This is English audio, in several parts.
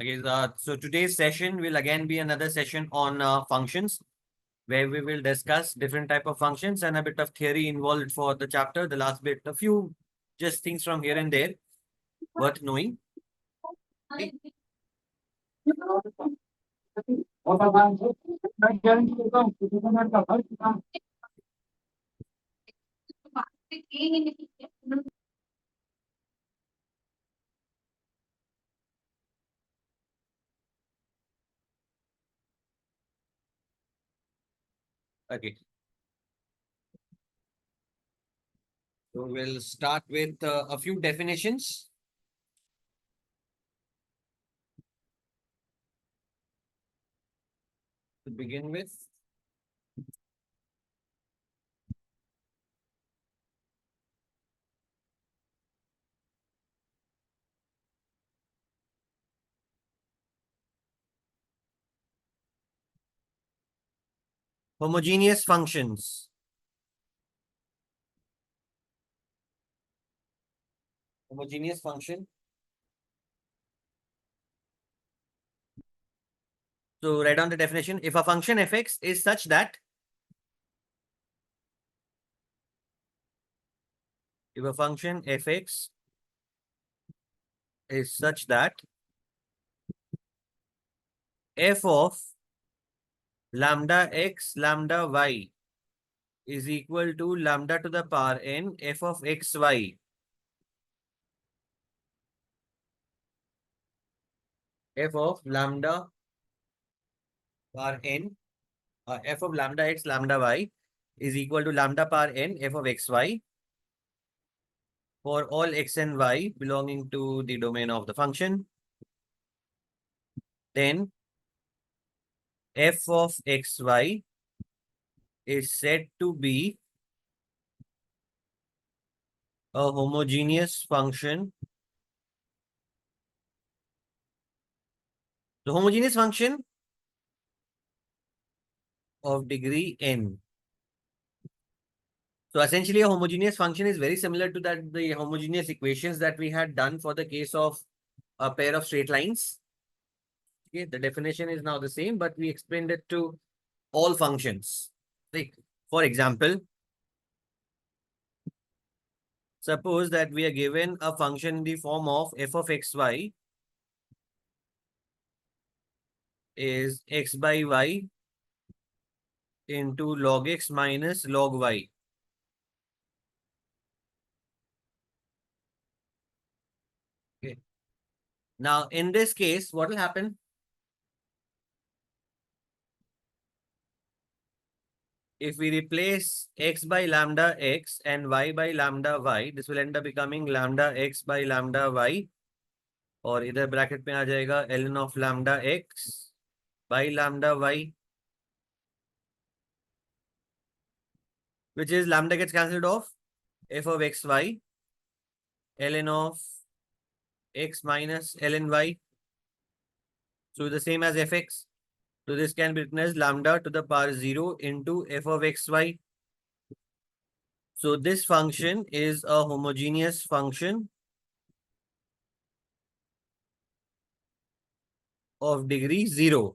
Okay, so today's session will again be another session on functions, where we will discuss different type of functions and a bit of theory involved for the chapter. The last bit, a few just things from here and there worth knowing. Okay. Okay. So we'll start with a few definitions to begin with. Homogeneous functions. Homogeneous function. So write down the definition. If a function fx is such that if a function fx is such that f of lambda x lambda y is equal to lambda to the power n f of xy. F of lambda power n, f of lambda x lambda y is equal to lambda power n f of xy for all x and y belonging to the domain of the function. Then f of xy is said to be a homogeneous function. The homogeneous function of degree n. So essentially, a homogeneous function is very similar to the homogeneous equations that we had done for the case of a pair of straight lines. Okay, the definition is now the same, but we explained it to all functions. Like, for example, suppose that we are given a function in the form of f of xy is x by y into log x minus log y. Okay. Now, in this case, what will happen? If we replace x by lambda x and y by lambda y, this will end up becoming lambda x by lambda y, और इधर bracket में आ जाएगा ln of lambda x by lambda y, which is lambda gets cancelled off, f of xy ln of x minus ln y, so the same as fx. So this can be written as lambda to the power 0 into f of xy. So this function is a homogeneous function of degree 0.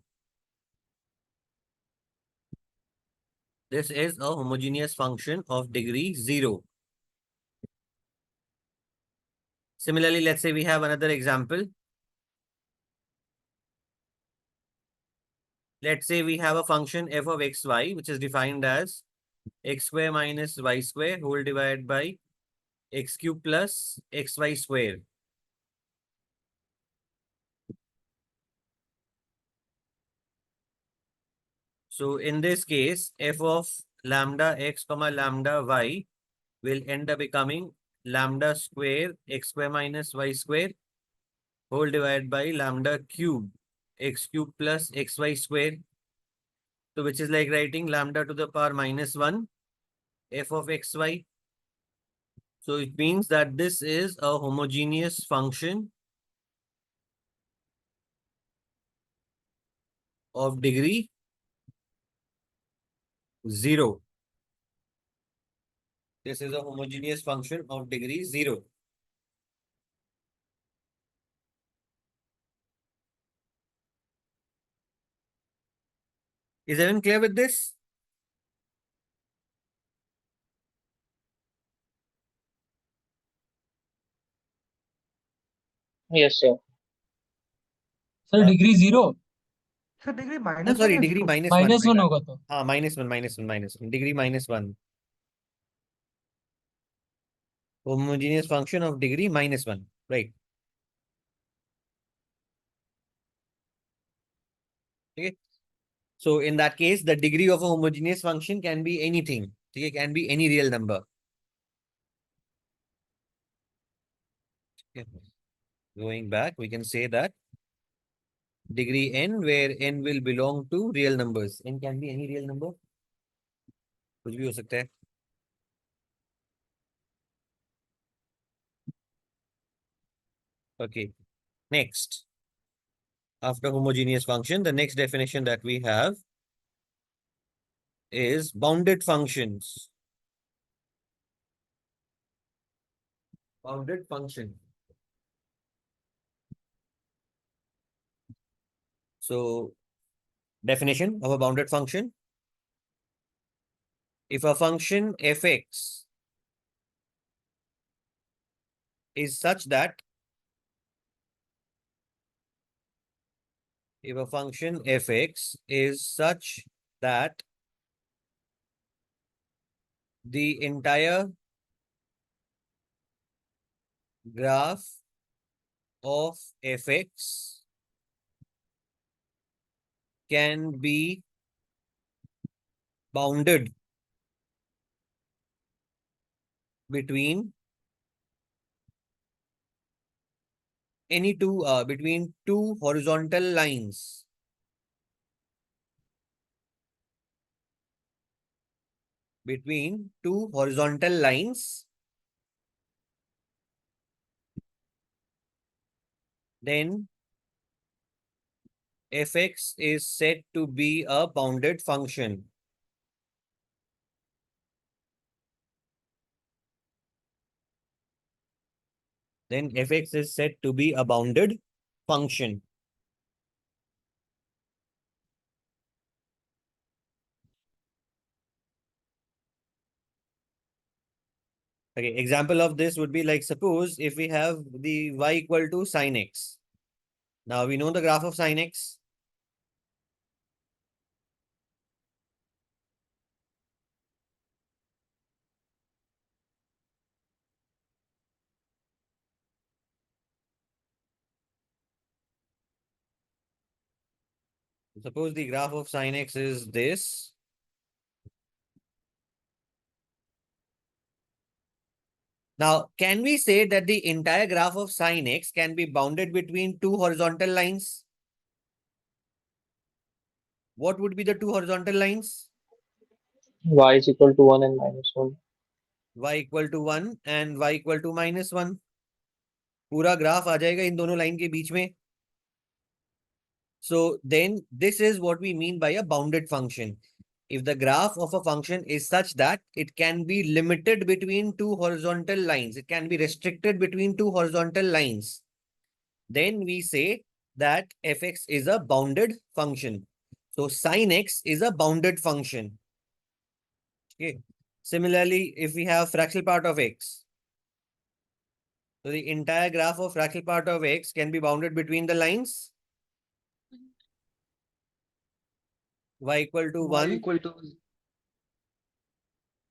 This is a homogeneous function of degree 0. Similarly, let's say we have another example. Let's say we have a function f of xy, which is defined as x square minus y square whole divided by x cube plus xy square. So in this case, f of lambda x comma lambda y will end up becoming lambda square x square minus y square whole divided by lambda cube x cube plus xy square. So which is like writing lambda to the power minus 1 f of xy. So it means that this is a homogeneous function of degree 0. This is a homogeneous function of degree 0. Is everyone clear with this? Yes, sir. Sir degree zero sir degree -1 Sorry, या degree 0? -1. Minus one होगा तो -1. Degree -1. Homogeneous function of degree -1. Right. Okay. So in that case, the degree of a homogeneous function can be anything. Okay, can be any real number. Okay. Going back, we can say that degree n, where n will belong to real numbers. N can be any real number. कुछ भी हो सकता है. Okay. Next, after homogeneous function, the next definition that we have is bounded functions. Bounded function. So, definition of a bounded function. If a function fx is such that if a function fx is such that the entire graph of fx can be bounded between between two horizontal lines. Between two horizontal lines, then fx is said to be a bounded function. Then fx is said to be a bounded function. Okay, example of this would be like, suppose if we have the y equal to sine x. Now we know the graph of sine x. Suppose the graph of sine x is this. Now, can we say that the entire graph of sine x can be bounded between two horizontal lines? What would be the two horizontal lines? Y is equal to 1 and -1. Y equal to 1 and y equal to -1. पूरा graph आ जाएगा इन दोनों line के बीच में. So then this is what we mean by a bounded function. If the graph of a function is such that it can be limited between two horizontal lines, it can be restricted between two horizontal lines, then we say that fx is a bounded function. So sine x is a bounded function. Okay. Similarly, if we have fractional part of x, so the entire graph of fractional part of x can be bounded between the lines y equal to 1 equal to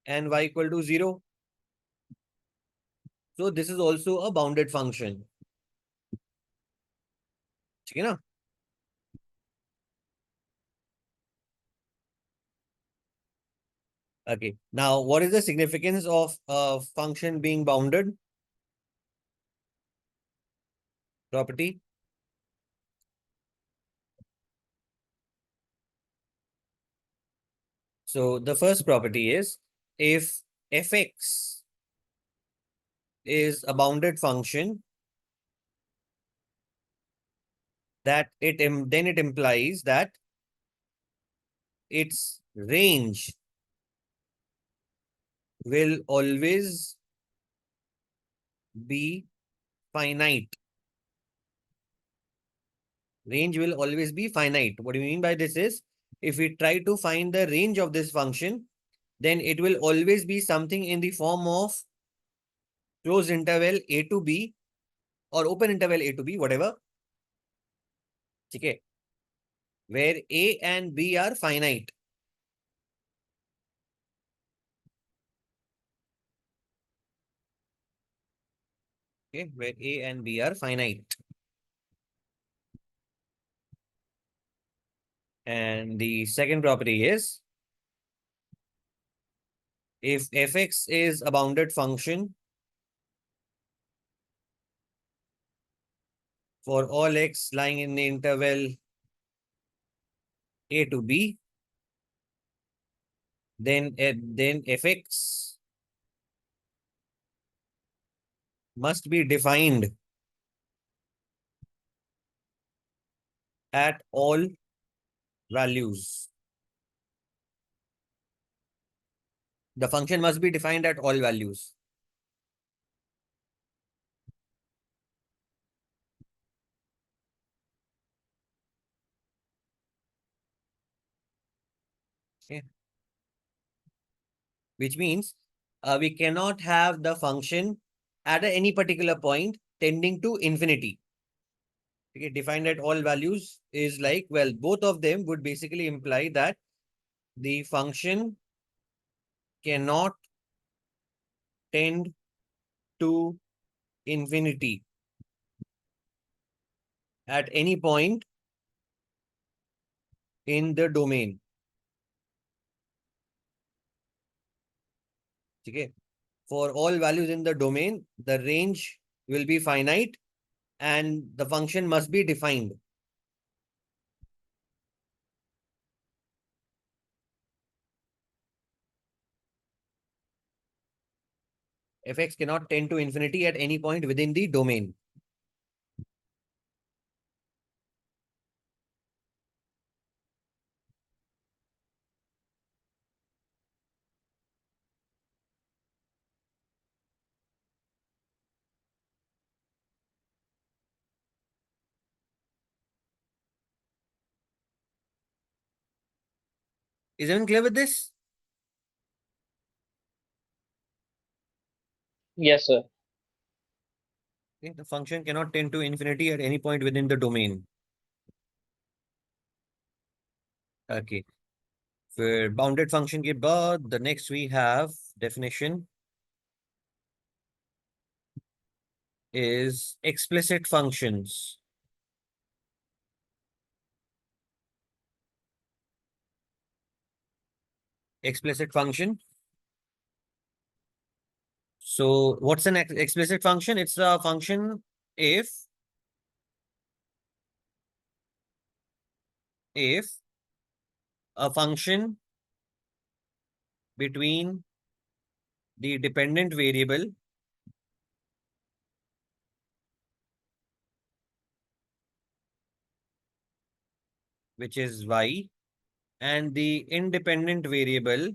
and y equal to 0. So this is also a bounded function. ठीक है ना? Okay. Now, what is the significance of a function being bounded? Property. So the first property is, if fx is a bounded function, that then it implies that its range will always be finite. Range will always be finite. What do you mean by this is, if we try to find the range of this function, then it will always be something in the form of closed interval a to b or open interval a to b, whatever. Okay, where a and b are finite. Okay, where a and b are finite. And the second property is, if fx is a bounded function for all x lying in the interval a to b, then fx must be defined at all values. The function must be defined at all values. Okay. Which means we cannot have the function at any particular point tending to infinity. Okay, defined at all values is like, well, both of them would basically imply that the function cannot tend to infinity at any point in the domain. Okay. For all values in the domain, the range will be finite and the function must be defined. Fx cannot tend to infinity at any point within the domain. Is everyone clear with this? Yes, sir. Okay, the function cannot tend to infinity at any point within the domain. Okay. For bounded function के बाद, the next we have definition is explicit functions. Explicit function. So what's an explicit function? It's a function if a function between the dependent variable which is y and the independent variable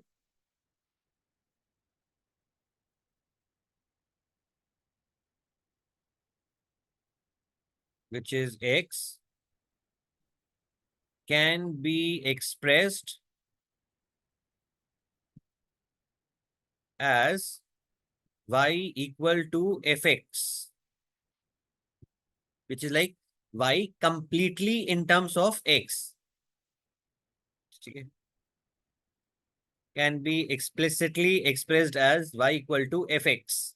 which is x can be expressed as y equal to fx, which is like y completely in terms of x. Okay. Can be explicitly expressed as y equal to fx.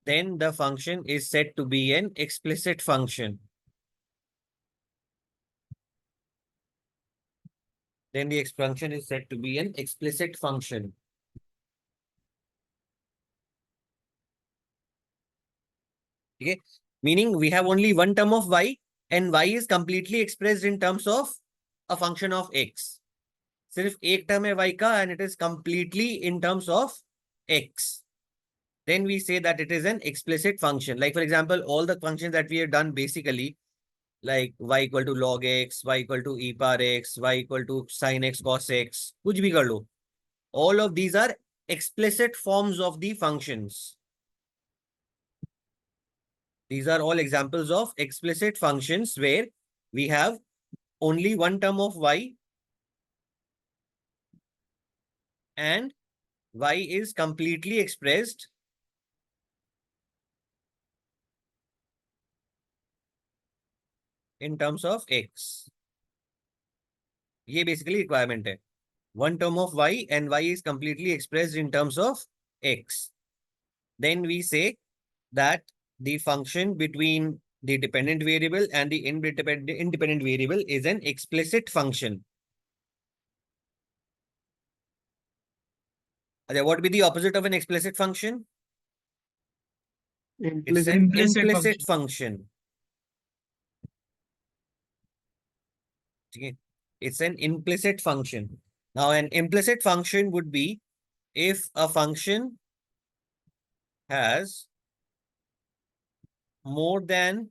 Then the function is said to be an explicit function. Then the function is said to be an explicit function. Okay. Meaning we have only one term of y and y is completely expressed in terms of a function of x. सिर्फ एक term है y का and it is completely in terms of x. Then we say that it is an explicit function. Like for example, all the functions that we have done basically, like y equal to log x, y equal to e power x, y equal to sin x cos x, कुछ भी कर लो. All of these are explicit forms of the functions. These are all examples of explicit functions where we have only one term of y and y is completely expressed in terms of x. ये basically requirement है. One term of y and y is completely expressed in terms of x. Then we say that the function between the dependent variable and the independent variable is an explicit function. What would be the opposite of an explicit function? It's an Implicit implicit function. Okay. It's an implicit function. Now, an implicit function would be if a function has more than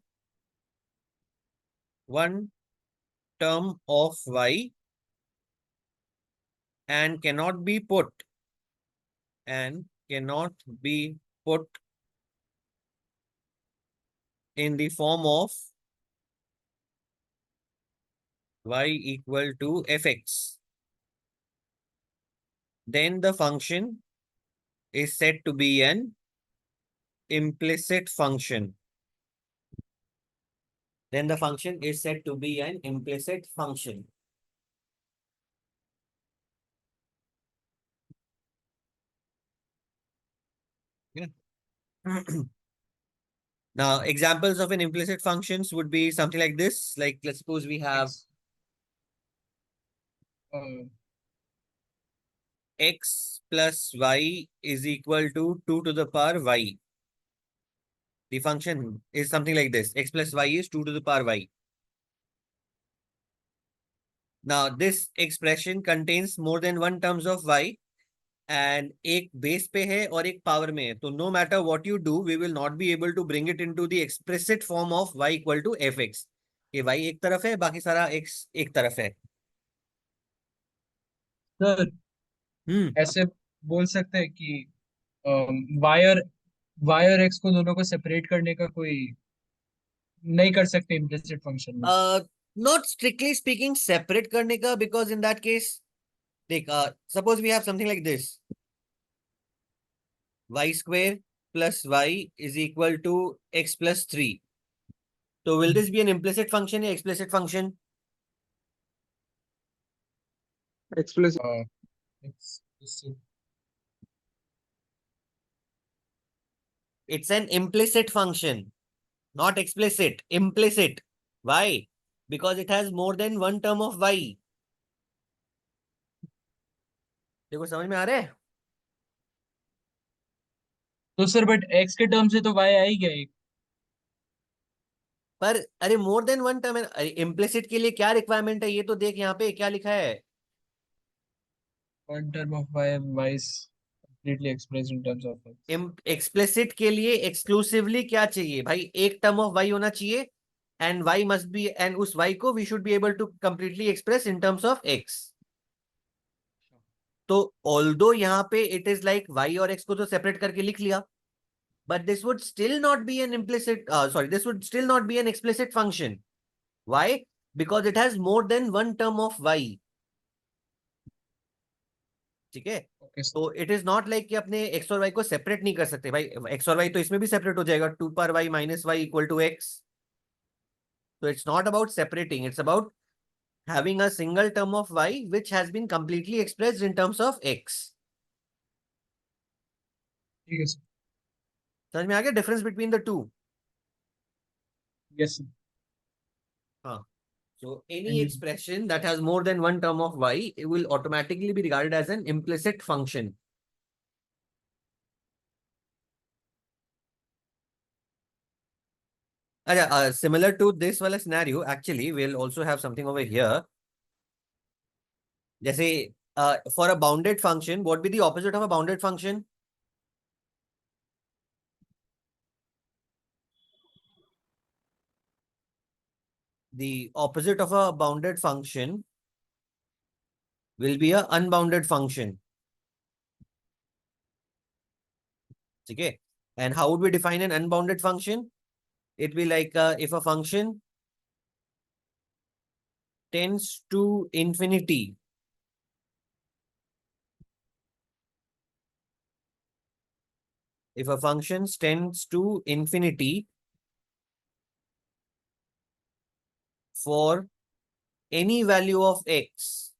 one term of y and cannot be put in the form of y equal to fx, then the function is said to be an implicit function. Then the function is said to be an implicit function. Yeah. Now, examples of an implicit functions would be something like this. Like, let's suppose we have x plus y is equal to 2 to the power y. The function is something like this. X plus y is 2 to the power y. Now, this expression contains more than one terms of y and एक base पे है और एक power में है. तो no matter what you do, we will not be able to bring it into the explicit form of y equal to fx. ये y एक तरफ है, बाकी सारा x एक तरफ है. सर ऐसे बोल सकते हैं कि वाई और एक्स को दोनों को सेपरेट करने का कोई नहीं कर सकते इम्प्लिसिट फंक्शन में. Not strictly speaking separate करने का, because in that case, देख, suppose we have something like this. Y square plus y is equal to x plus 3. So will this be an implicit function or explicit function? Explicit. It's an implicit function, not explicit, implicit. Why? Because it has more than one term of y. देखो समझ में आ रहा है? तो sir but x के term से तो Y आ ही गया एक. पर अरे मोर देन वन टर्म है. इम्प्लिसिट के लिए क्या रिक्वायरमेंट है ये तो देख, यहाँ पे क्या लिखा है. One term of Y Y is completely expressed in terms of X. Explicit के लिए एक्सक्लूसिवली क्या चाहिए भाई? एक टर्म ऑफ y होना चाहिए and y must be, and उस y को we should be able to completely express in terms of x. तो ऑल्दो यहाँ पे इट इज लाइक y और x को तो सेपरेट करके लिख लिया, but this would still not be an implicit, this would still not be an explicit function. Why? Because it has more than one term of y. ठीक है? तो it is not like कि अपने x और y को separate नहीं कर सकते भाई. x और y तो इसमें भी सेपरेट हो जाएगा, 2 पर y minus y equal to x. So it's not about separating, it's about having a single term of y which has been completely expressed in terms of x. ठीक है sir. समझ में आ गया difference between the two? Yes sir. हाँ. So any expression that has more than one term of y, it will automatically be regarded as an implicit function. Similar to this wala scenario, actually, we'll also have something over here. जैसे for a bounded function, what would be the opposite of a bounded function? The opposite of a bounded function will be a unbounded function. Okay. And how would we define an unbounded function? It will be like if a function tends to infinity if a function tends to infinity for any value of x,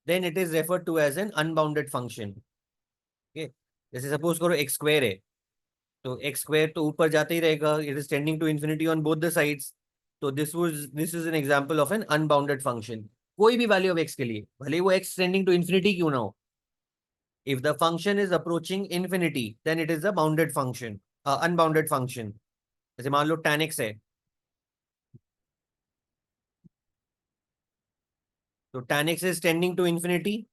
then it is referred to as an unbounded function. Okay, जैसे suppose करो x square है, तो x square तो ऊपर जाते ही रहेगा, it is tending to infinity on both the sides. So this is an example of an unbounded function. कोई भी value of x के लिए, भले वो x tending to infinity क्यों ना हो, if the function is approaching infinity, then it is a bounded function, unbounded function. जैसे मान लो tan x है, तो tan x is tending to infinity,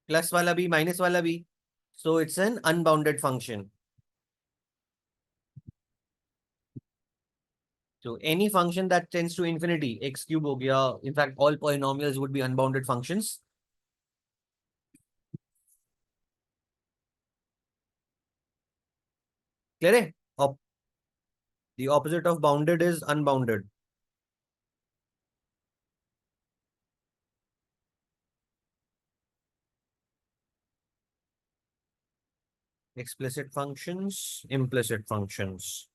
plus वाला भी minus वाला भी, so it's an unbounded function. So any function that tends to infinity, x cube हो गया, in fact all polynomials would be unbounded functions. Clear है? The opposite of bounded is unbounded. Explicit functions, implicit functions.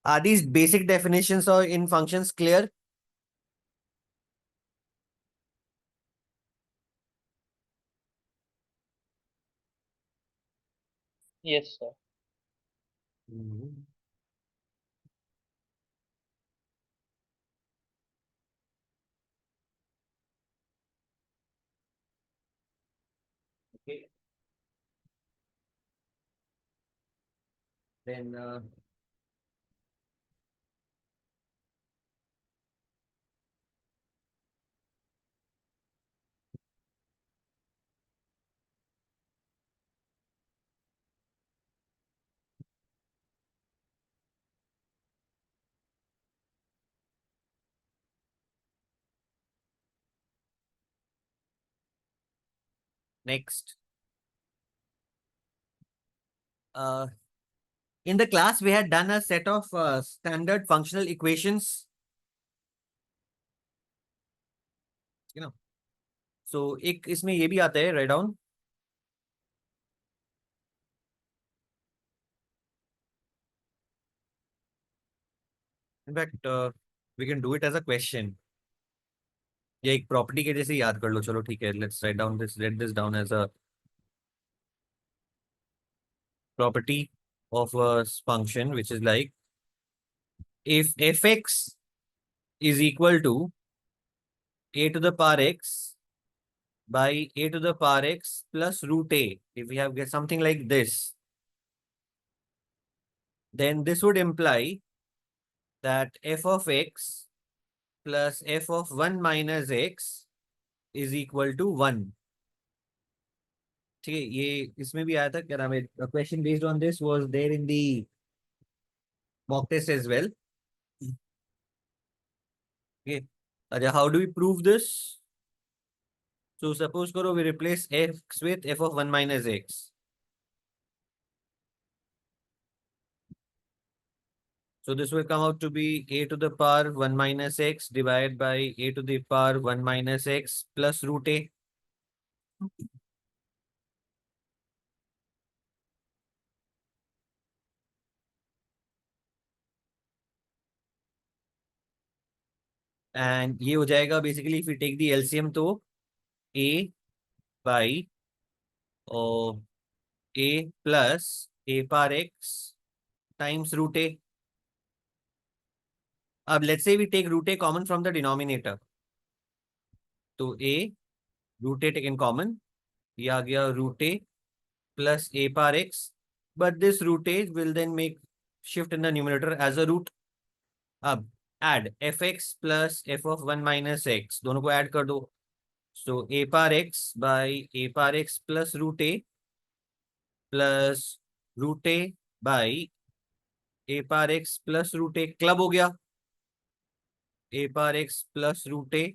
Are these basic definitions or in functions clear? Yes, sir. Okay. Then next. In the class, we had done a set of standard functional equations. You know, so एक इसमें ये भी आता है, write down. In fact, we can do it as a question. ये एक property के जैसे याद कर लो, चलो ठीक है. Let's write this down as a property of a function, which is like if fx is equal to a to the power x by a to the power x plus root a, if we have get something like this, then this would imply that f of x plus f of 1 minus x is equal to 1. ठीक है, ये इसमें भी आया था, क्या नाम है, question based on this was there in the mock test as well. Okay, how do we prove this? So suppose karo we replace x with f of 1 minus x. So this will come out to be a to the power 1 minus x divided by a to the power 1 minus x plus root a. And ये हो जाएगा basically if we take the LCM तो a by a plus a power x times root a. अब let's say we take root a common from the denominator. तो a root a taken common, ये आ गया root a plus a power x, but this root a will then make shift in the numerator as a root. अब add fx plus f of 1 minus x, दोनों को add कर दो. So a power x by a power x plus root a plus root a by a power x plus root a club हो गया. A power x plus root a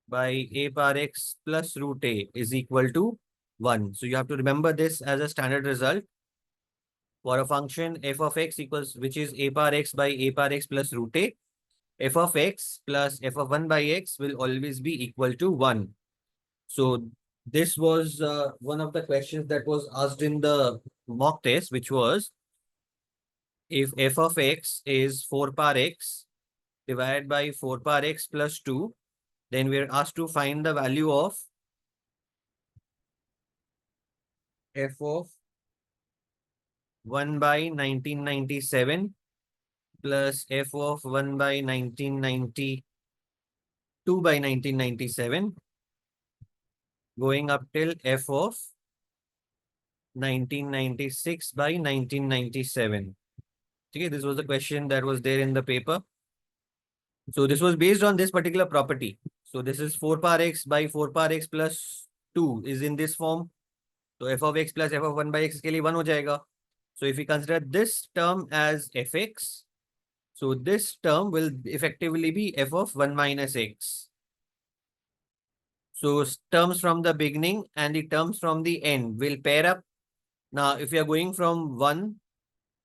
by a power x plus root a is equal to 1. So you have to remember this as a standard result for a function f of x equals, which is a power x by a power x plus root a. F of x plus f of 1 by x will always be equal to 1. So this was one of the questions that was asked in the mock test, which was if f of x is 4 power x divided by 4 power x plus 2, then we're asked to find the value of f of 1 by 1997 plus f of 1 by 1992 by 1997 going up till f of 1996 by 1997. Okay, this was the question that was there in the paper. So this was based on this particular property. So this is 4 power x by 4 power x plus 2 is in this form. So f of x plus f of 1 by x के लिए 1 हो जाएगा. So if we consider this term as fx, so this term will effectively be f of 1 minus x. So terms from the beginning and the terms from the end will pair up. Now, if you are going from 1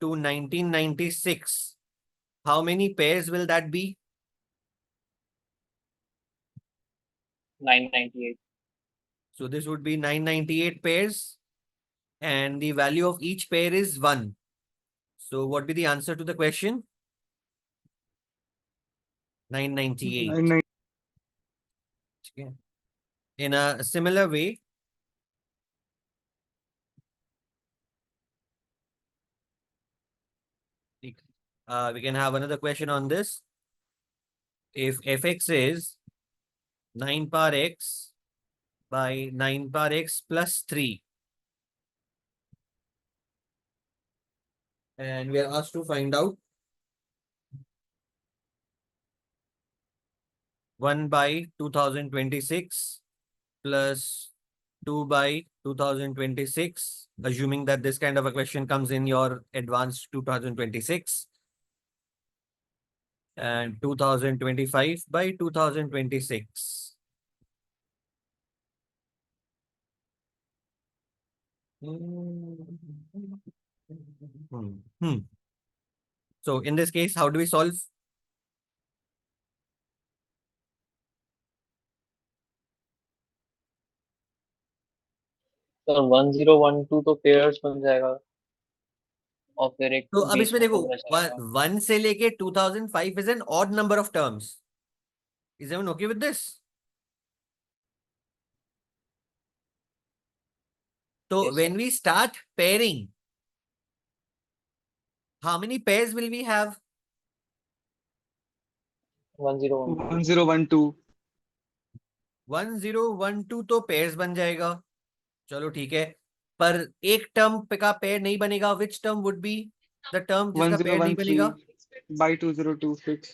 to 1996, how many pairs will that be? 998. So this would be 998 pairs and the value of each pair is 1. So what would be the answer to the question? 998. 990. Okay. In a similar way, we can have another question on this. If fx is 9 power x by 9 power x plus 3, and we are asked to find out 1 by 2026 plus 2 by 2026, assuming that this kind of a question comes in your advanced 2026, and 2025 by 2026. So in this case, how do we solve? Sir 1012 तो pairs बन जाएगा और फिर एक तो अब बीच इसमें में देखो कम बच जाएगा 1 से लेके 2005 is an odd number of terms. Is everyone okay with this? So Yes, when sir. we start pairing, how many pairs will we have? 1012 1012. 1012 तो pairs बन जाएगा. चलो ठीक है, पर एक टर्म का पेयर नहीं बनेगा. Which term would be the term जिसका पेयर नहीं बनेगा? 1013 by 2026.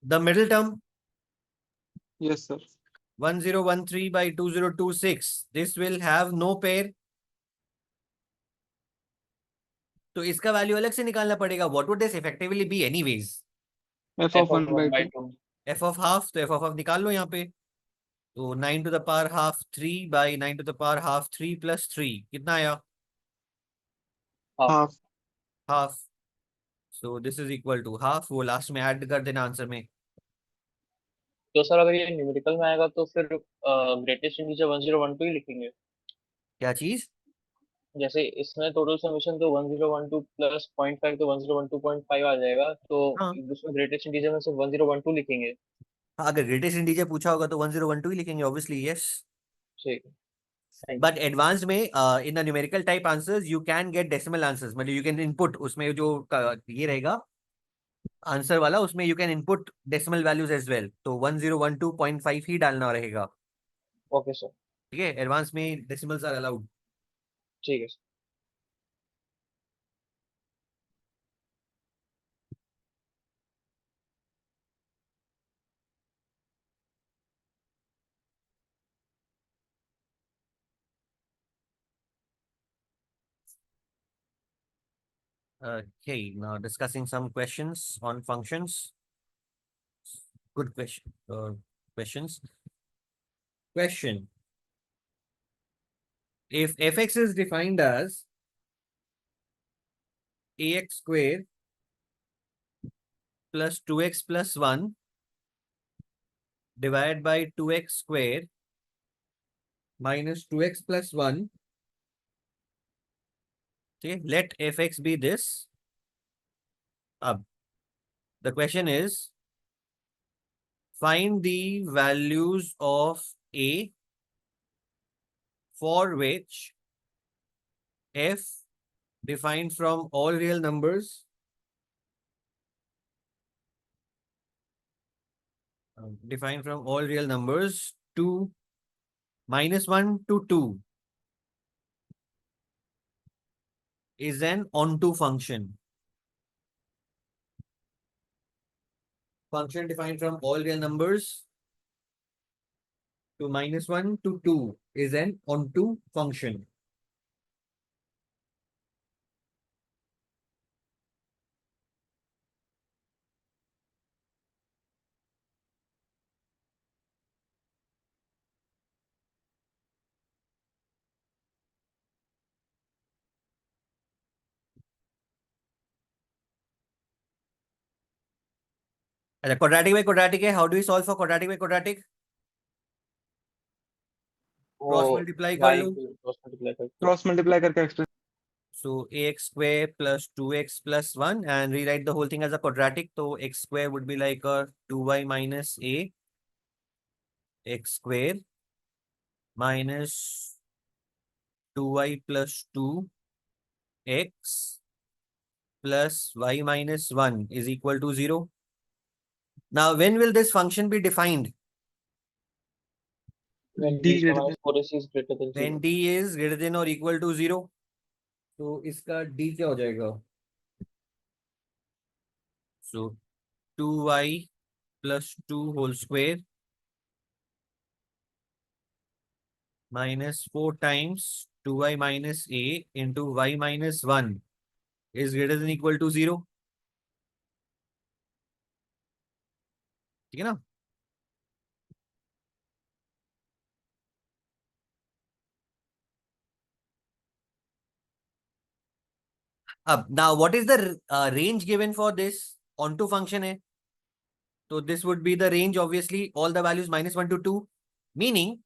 The middle term. Yes, sir. 1013 by 2026. This will have no pair. तो इसका वैल्यू अलग से निकालना पड़ेगा. What would this effectively be anyways? F of 1 by 2. 2 F of half, तो F of half निकाल लो यहाँ पे. तो 9 to the power half 3 by 9 to the power half 3 plus 3 कितना आया? Half. Half. So this is equal to half. वो last में add कर देना आंसर में. तो सर अगर ये न्यूमेरिकल में आएगा तो फिर ग्रेटेस्ट इंटीजर 1012 ही लिखेंगे क्या चीज? जैसे इसमें टोटल समेशन तो 1012 प्लस 0.5 तो 1012.5 आ जाएगा तो हाँ. उसमें ग्रेटेस्ट इंटीजर में सिर्फ 1012 लिखेंगे हाँ, अगर ग्रेटेस्ट इंटीजर पूछा होगा तो 1012 ही लिखेंगे ऑब्वियसली. यस. ठीक है बट एडवांस्ड में in the numerical type answers you can get decimal answers. मतलब यू कैन इनपुट उसमें जो ये रहेगा आंसर वाला, उसमें you can input decimal values as well. तो 1012.5 ही डालना रहेगा. ओके सर ठीक है, एडवांस में डेसिमल्स आर अलाउड. ठीक है sir Okay, now discussing some questions on functions. Good question. Questions. Question. If fx is defined as ax square plus 2x plus 1 divided by 2x square minus 2x plus 1. Okay, let fx be this. The question is, find the values of a for which f defined from all real numbers to -1 to 2 is an onto function. Function defined from all real numbers to -1 to 2 is an onto function. Quadratic by quadratic है. How do we solve for quadratic by quadratic? Cross वो multiply कर y लो. को cross multiply करके cross multiply करके express So ax square plus 2x plus 1 and rewrite the whole thing as a quadratic. So x square would be like a 2y minus a x square minus 2y plus 2 x plus y minus 1 is equal to 0. Now, when will this function be defined? when D d greater minus 4ac is greater than 0. When d is greater than or equal to 0. तो इसका d क्या हो जाएगा? So 2y plus 2 whole square minus 4 times 2y minus a into y minus 1 is greater than equal to 0. ठीक है ना? अब now what is the range given for this onto function है? So this would be the range, obviously all the values -1 to 2, meaning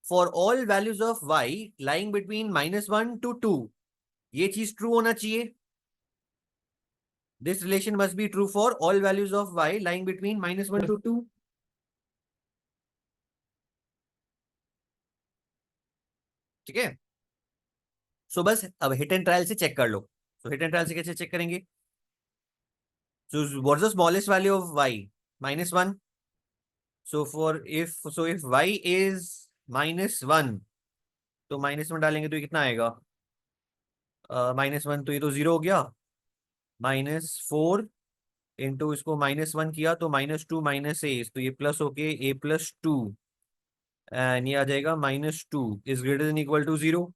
for all values of y lying between -1 to 2, ये चीज true होना चाहिए. This relation must be true for all values of y lying between -1 to 2. ठीक है? So बस अब hit and trial से check कर लो. So hit and trial से कैसे चेक करेंगे? So what's the smallest value of y? -1. So if y is -1, तो -1 डालेंगे तो ये कितना आएगा? -1 तो ये तो 0 हो गया. -4 इंटू इसको -1 किया तो -2 -a, तो ये प्लस होके a plus 2 एंड ये आ जाएगा -2 is greater than equal to 0.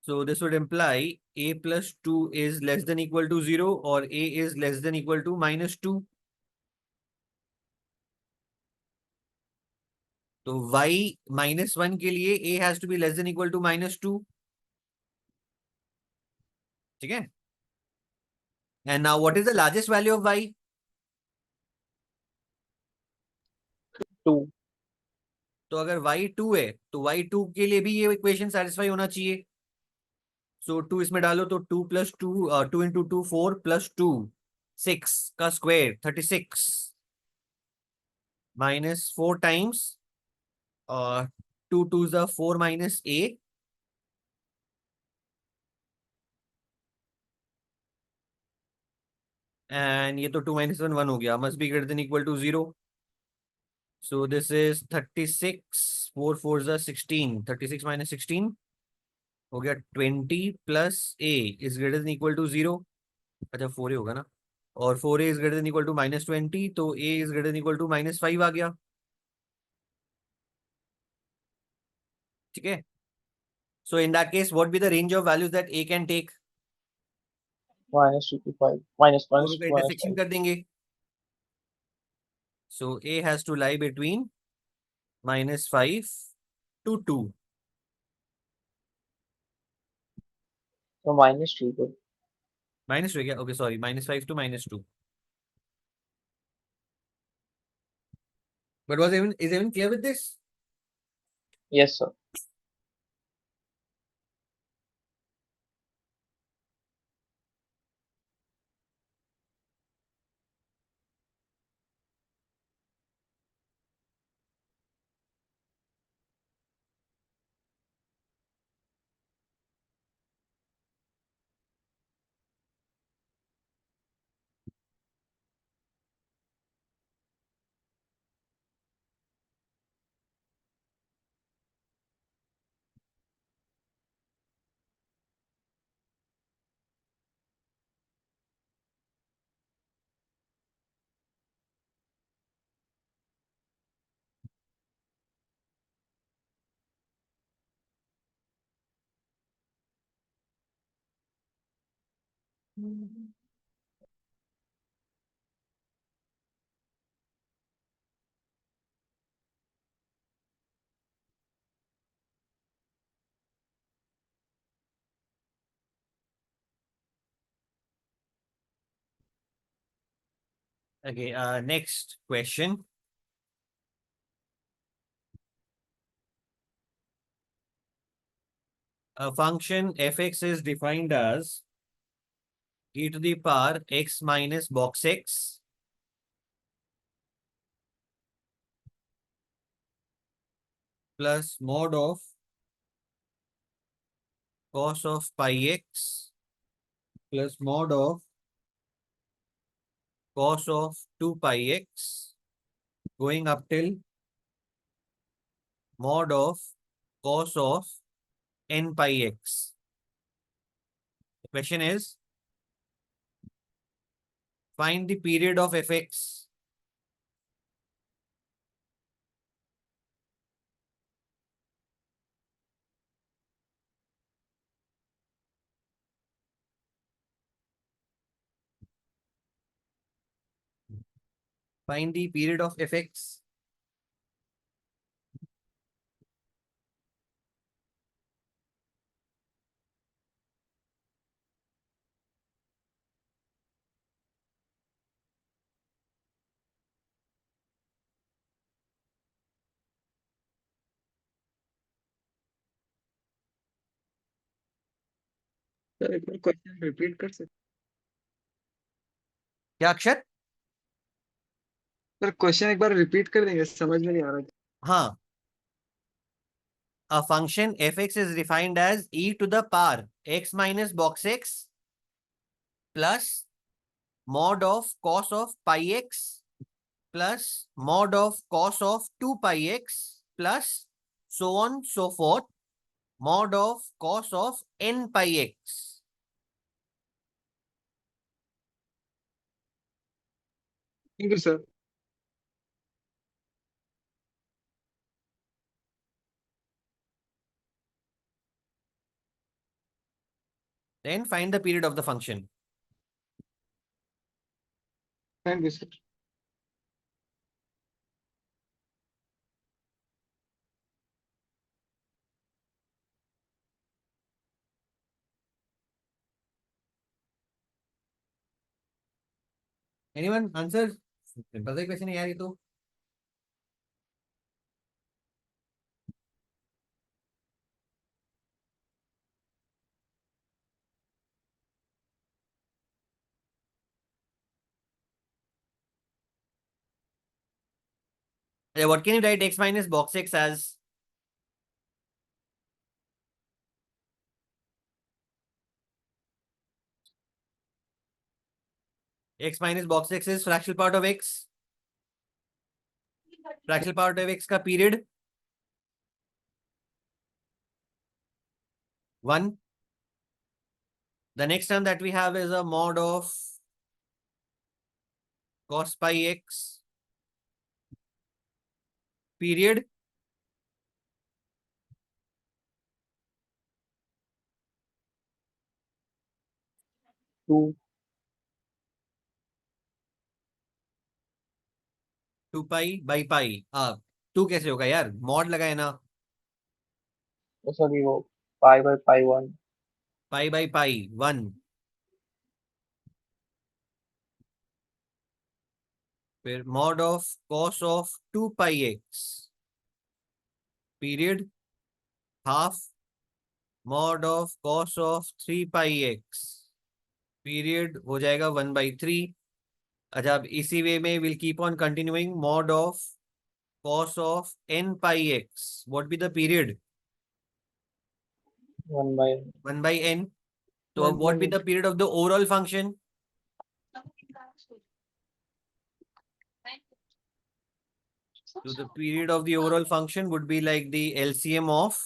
So this would imply a plus 2 is less than equal to 0 or a is less than equal to -2. तो y -1 के लिए a has to be less than equal to -2. ठीक है? And now what is the largest value of y? 2 तो अगर y 2 है तो y 2 के लिए भी ये इक्वेशन सेटिस्फाई होना चाहिए. सो 2 इसमें डालो तो 2 plus 2 2 into 2 4 plus 2 6 का square 36 minus 4 times 2 2s are 4 minus a and ये तो 2 minus 1 1 हो गया, must be greater than equal to 0. So this is 36 4 4s are 16 36 minus 16 हो गया 20 plus a is greater than equal to 0. अच्छा 4 ही होगा ना, और 4a is greater than equal to -20 तो a is greater than equal to -5 आ गया. ठीक है? So in that case, what be the range of values that a can take? -2 to 5 minus 1 दोनों का to intersection -5. कर देंगे. So a has to lie between -5 to 2. So -2 to -2 क्या? Okay, sorry, -5 to -2. But is everyone clear with this? Yes, sir. Okay, next question. A function fx is defined as e to the power x minus box x plus mod of cos of pi x plus mod of cos of 2 pi x going up till mod of cos of n pi x. The question is, find the period of fx. Find the period of fx. Sir एक बार question repeat कर सकते क्या अक्षर? Sir question एक बार repeat कर देंगे समझ में नहीं आ रहा हाँ. A function fx is defined as e to the power x minus box x plus mod of cos of pi x plus mod of cos of 2 pi x plus so on so forth mod of cos of n pi x. Thank you sir Then find the period of the function. Thank you sir Anyone answer? Simple सा question है यार ये तो. What can you write x minus box x as? X minus box x is fractional part of x. Fractional part of x का period 1. The next term that we have is a mod of cos pi x period 2 2 pi by pi. 2 कैसे होगा यार? Mod लगाए ना. Sorry वो pi by pi 1. Pi by pi 1. फिर mod of cos of 2 pi x period half mod of cos of 3 pi x period हो जाएगा 1/3. अच्छा, अब इसी वे में will keep on continuing mod of cos of n pi x. What be the period? 1 by 1 by n. So अब 1 what by be the period of the overall function? So the period of the overall function would be like the LCM of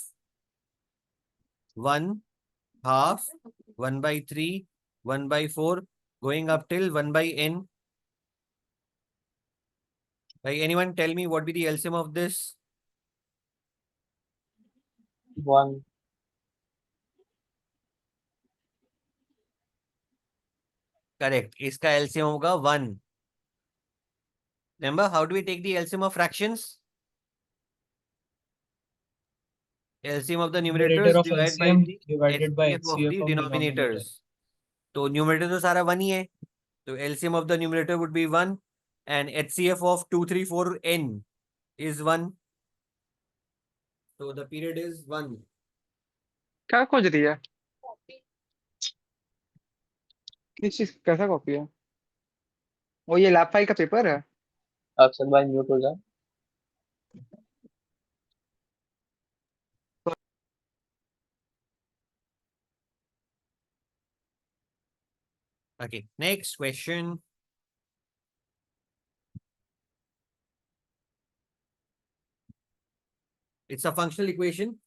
1 half 1/3 1/4 going up till 1 by n. Like, anyone tell me what be the LCM of this? 1. Correct. इसका LCM होगा 1. Remember, how do we take the LCM of fractions? LCM of the Numerator numerators of divided by LCM the divided by HCF of HCF the of denominator. denominators. तो numerator तो सारा 1 ही है. So LCM of the numerator would be 1 and HCF of 2, 3, 4 n is 1. So the period is 1. क्या खोज रही है? किस चीज कैसा कॉपी है? वो ये लैब फाइल का पेपर है? अक्षर भाई म्यूट हो जा. Okay, next question. It's a functional equation.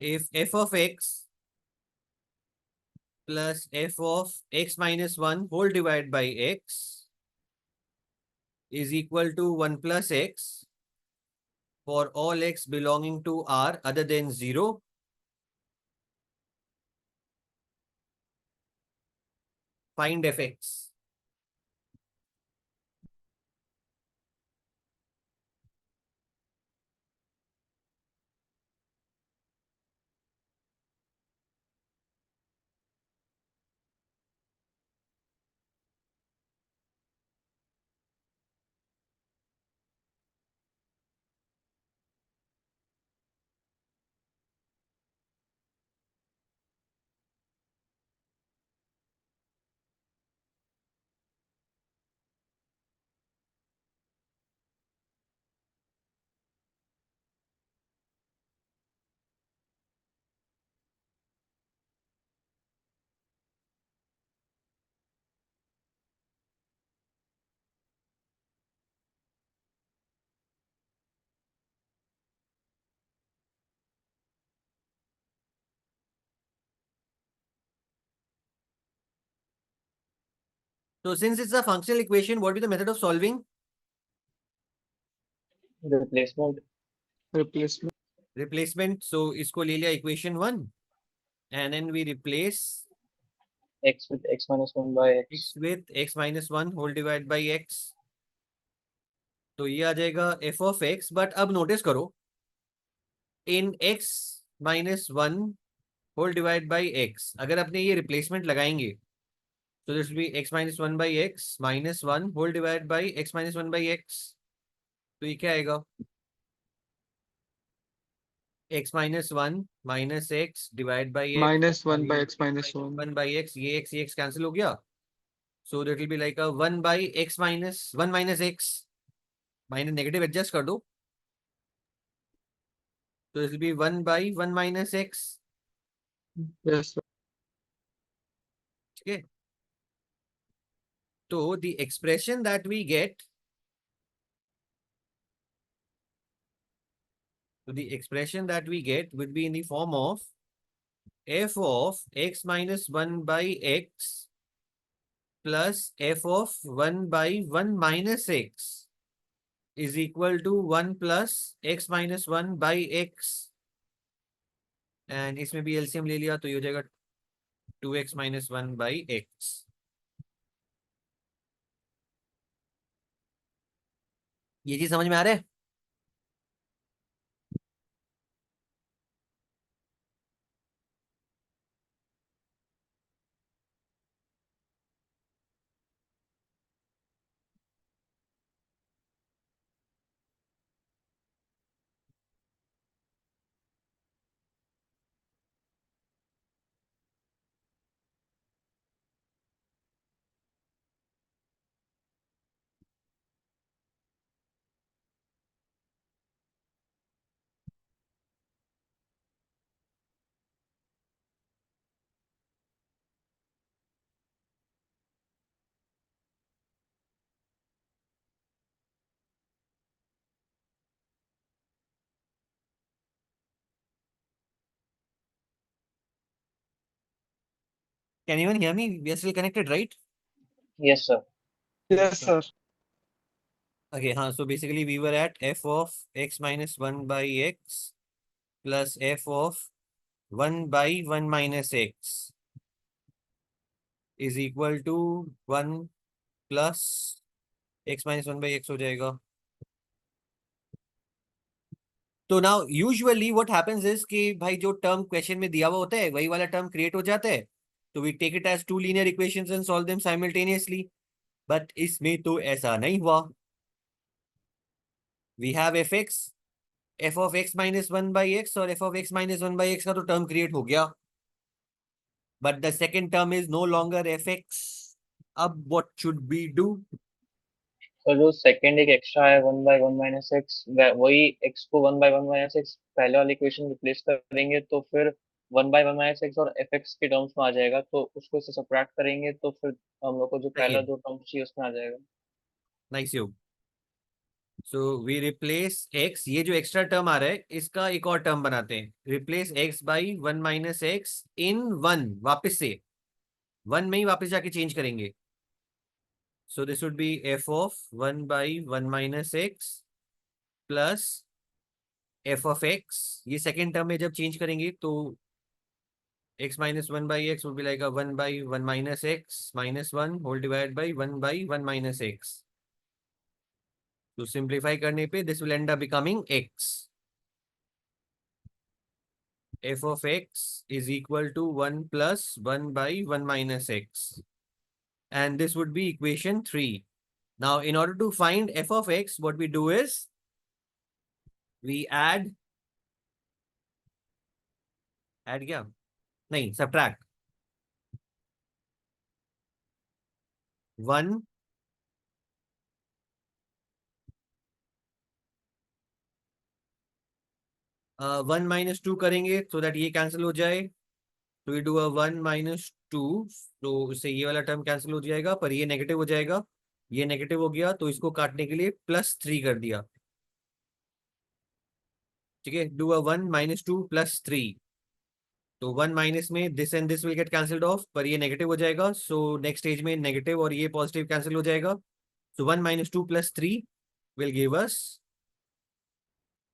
If f of x plus f of x minus 1 whole divided by x is equal to 1 plus x for all x belonging to R other than 0, find fx. So since it's a functional equation, what will be the method of solving? Replacement. Replacement. Replacement. So इसको ले लिया equation 1 and then we replace X with x minus 1 by x x. with x minus 1 whole divided by x. तो ये आ जाएगा f of x. But अब notice करो, in x minus 1 whole divided by x, अगर अपने ये replacement लगाएंगे, so this will be x minus 1 by x minus 1 whole divided by x minus 1 by x. तो ये क्या आएगा? x minus 1 minus x divided by x -1 by x minus 1. 1 by x, ये x cancel हो गया. So that will be like a 1 by x minus 1 minus x minus negative adjust कर दो. So this will be 1 by 1 minus x. Yes, sir. Okay. So the expression that we get, would be in the form of f of x minus 1 by x plus f of 1 by 1 minus x is equal to 1 plus x minus 1 by x. And इसमें भी LCM ले लिया तो ये हो जाएगा 2x minus 1 by x. ये चीज समझ में आ रहा है? Can anyone hear me? We are still connected, right? Yes, sir. Yes, sir. Okay, so basically we were at f of x minus 1 by x plus f of 1 by 1 minus x is equal to 1 plus x minus 1 by x हो जाएगा. तो now usually what happens is कि भाई जो term question में दिया हुआ होता है वही वाला term create हो जाता है. तो we take it as two linear equations and solve them simultaneously. But इसमें तो ऐसा नहीं हुआ. We have fx, f of x minus 1 by x और f of x minus 1 by x का तो term create हो गया. But the second term is no longer fx. अब what should we do? तो जो सेकंड एक एक्स्ट्रा है 1/1 माइनस एक्स, वही x को 1/1 माइनस एक्स पहले वाली इक्वेशन रिप्लेस करेंगे तो फिर 1/1 माइनस एक्स और fx के टर्म्स में आ जाएगा, तो उसको इससे सब्ट्रैक्ट करेंगे तो फिर हम लोग को जो पहला Second. दो टर्म्स चाहिए उसमें आ जाएगा. Nice you. So we replace x, ये जो एक्स्ट्रा टर्म आ रहा है इसका एक और टर्म बनाते हैं. Replace x by 1 minus x in 1. वापस से 1 में ही वापस जाके चेंज करेंगे. So this would be f of 1 by 1 minus x plus f of x. ये सेकेंड टर्म में जब चेंज करेंगे तो x minus 1 by x would be like a 1 by 1 minus x minus 1 whole divided by 1 by 1 minus x. तो simplify करने पे this will end up becoming x. F of x is equal to 1 plus 1 by 1 minus x. And this would be equation 3. Now, in order to find f of x, what we do is we add क्या? नहीं, subtract. 1 1 minus 2 करेंगे so that ये cancel हो जाए. तो we do a 1 minus 2, तो इससे ये वाला टर्म कैंसिल हो जाएगा पर ये नेगेटिव हो जाएगा. ये नेगेटिव हो गया तो इसको काटने के लिए +3 कर दिया. ठीक है, डू अ 1 minus 2 plus 3. तो 1 माइनस में this and this will get cancelled of पर ये नेगेटिव हो जाएगा. सो नेक्स्ट स्टेज में नेगेटिव और ये पॉजिटिव कैंसिल हो जाएगा. सो 1 minus 2 plus 3 will give us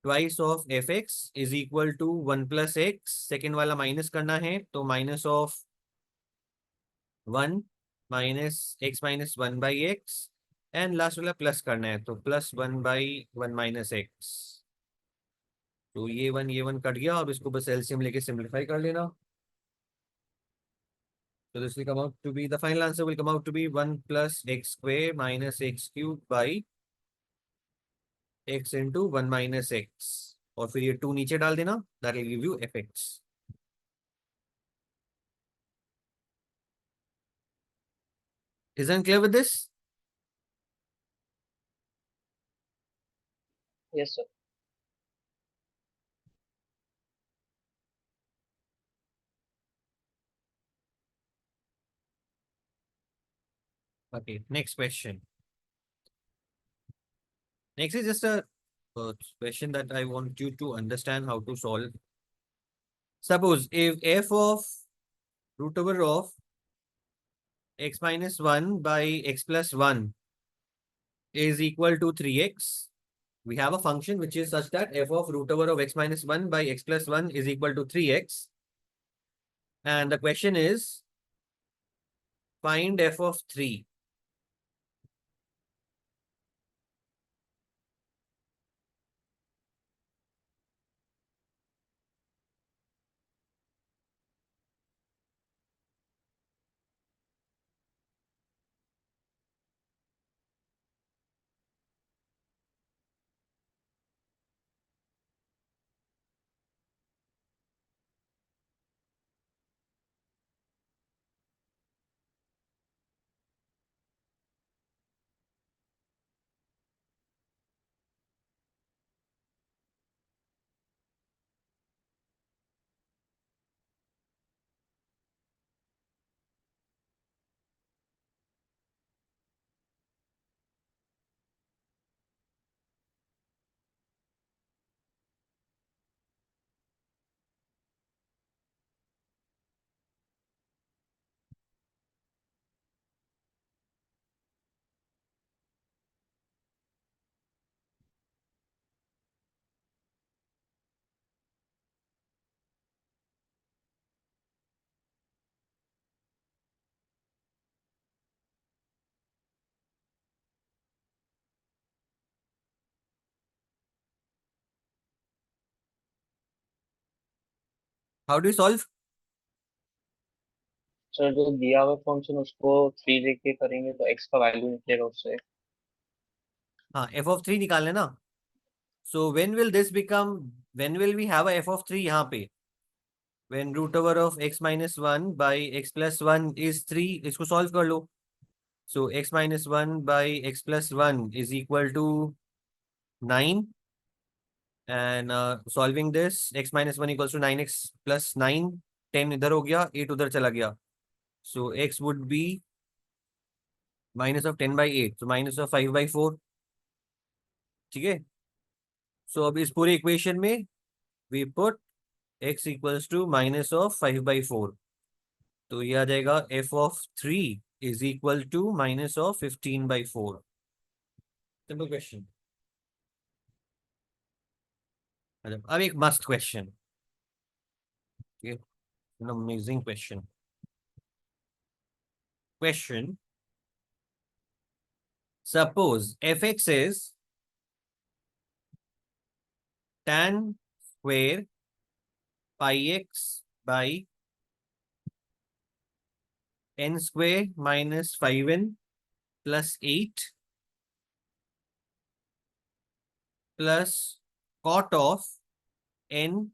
twice of fx is equal to 1 plus x. Second वाला माइनस करना है तो minus of 1 minus x minus 1 by x and last वाला प्लस करना है तो प्लस 1 by 1 minus x. तो ये 1 कट गया और इसको बस एलसीएम लेके सिंप्लीफाई कर लेना. So this will come out to be, the final answer will come out to be 1 plus x square minus x cube by x into 1 minus x. और फिर ये 2 नीचे डाल देना. That will give you fx. Isn't clear with this? Yes, sir. Okay, next question. Next is just a question that I want you to understand how to solve. Suppose if f of root over of x minus 1 by x plus 1 is equal to 3x, we have a function which is such that f of root over of x minus 1 by x plus 1 is equal to 3x. And the question is, find f of 3. How do you solve? Sir जो दिया हुआ function उसको 3 लेके करेंगे तो x का value निकलेगा उससे। हाँ, f of 3 निकालने ना। So when will this become, when will we have a f of 3 यहाँ पे? When root over of x minus 1 by x plus 1 is 3, इसको solve कर लो। So x minus 1 by x plus 1 is equal to 9. And solving this, x minus 1 equals to 9x plus 9, 10 इधर हो गया, 8 उधर चला गया। So x would be minus of 10 by 8, so minus of 5 by 4। ठीक है। So अब इस पूरे इक्वेशन में we put x equals to minus of 5 by 4, तो ये आ जाएगा f of 3 is equal to minus of 15 by 4। Simple question. अब एक must question, an amazing question. Question: suppose fx is tan square pi x by n square minus 5n plus 8 plus cot of n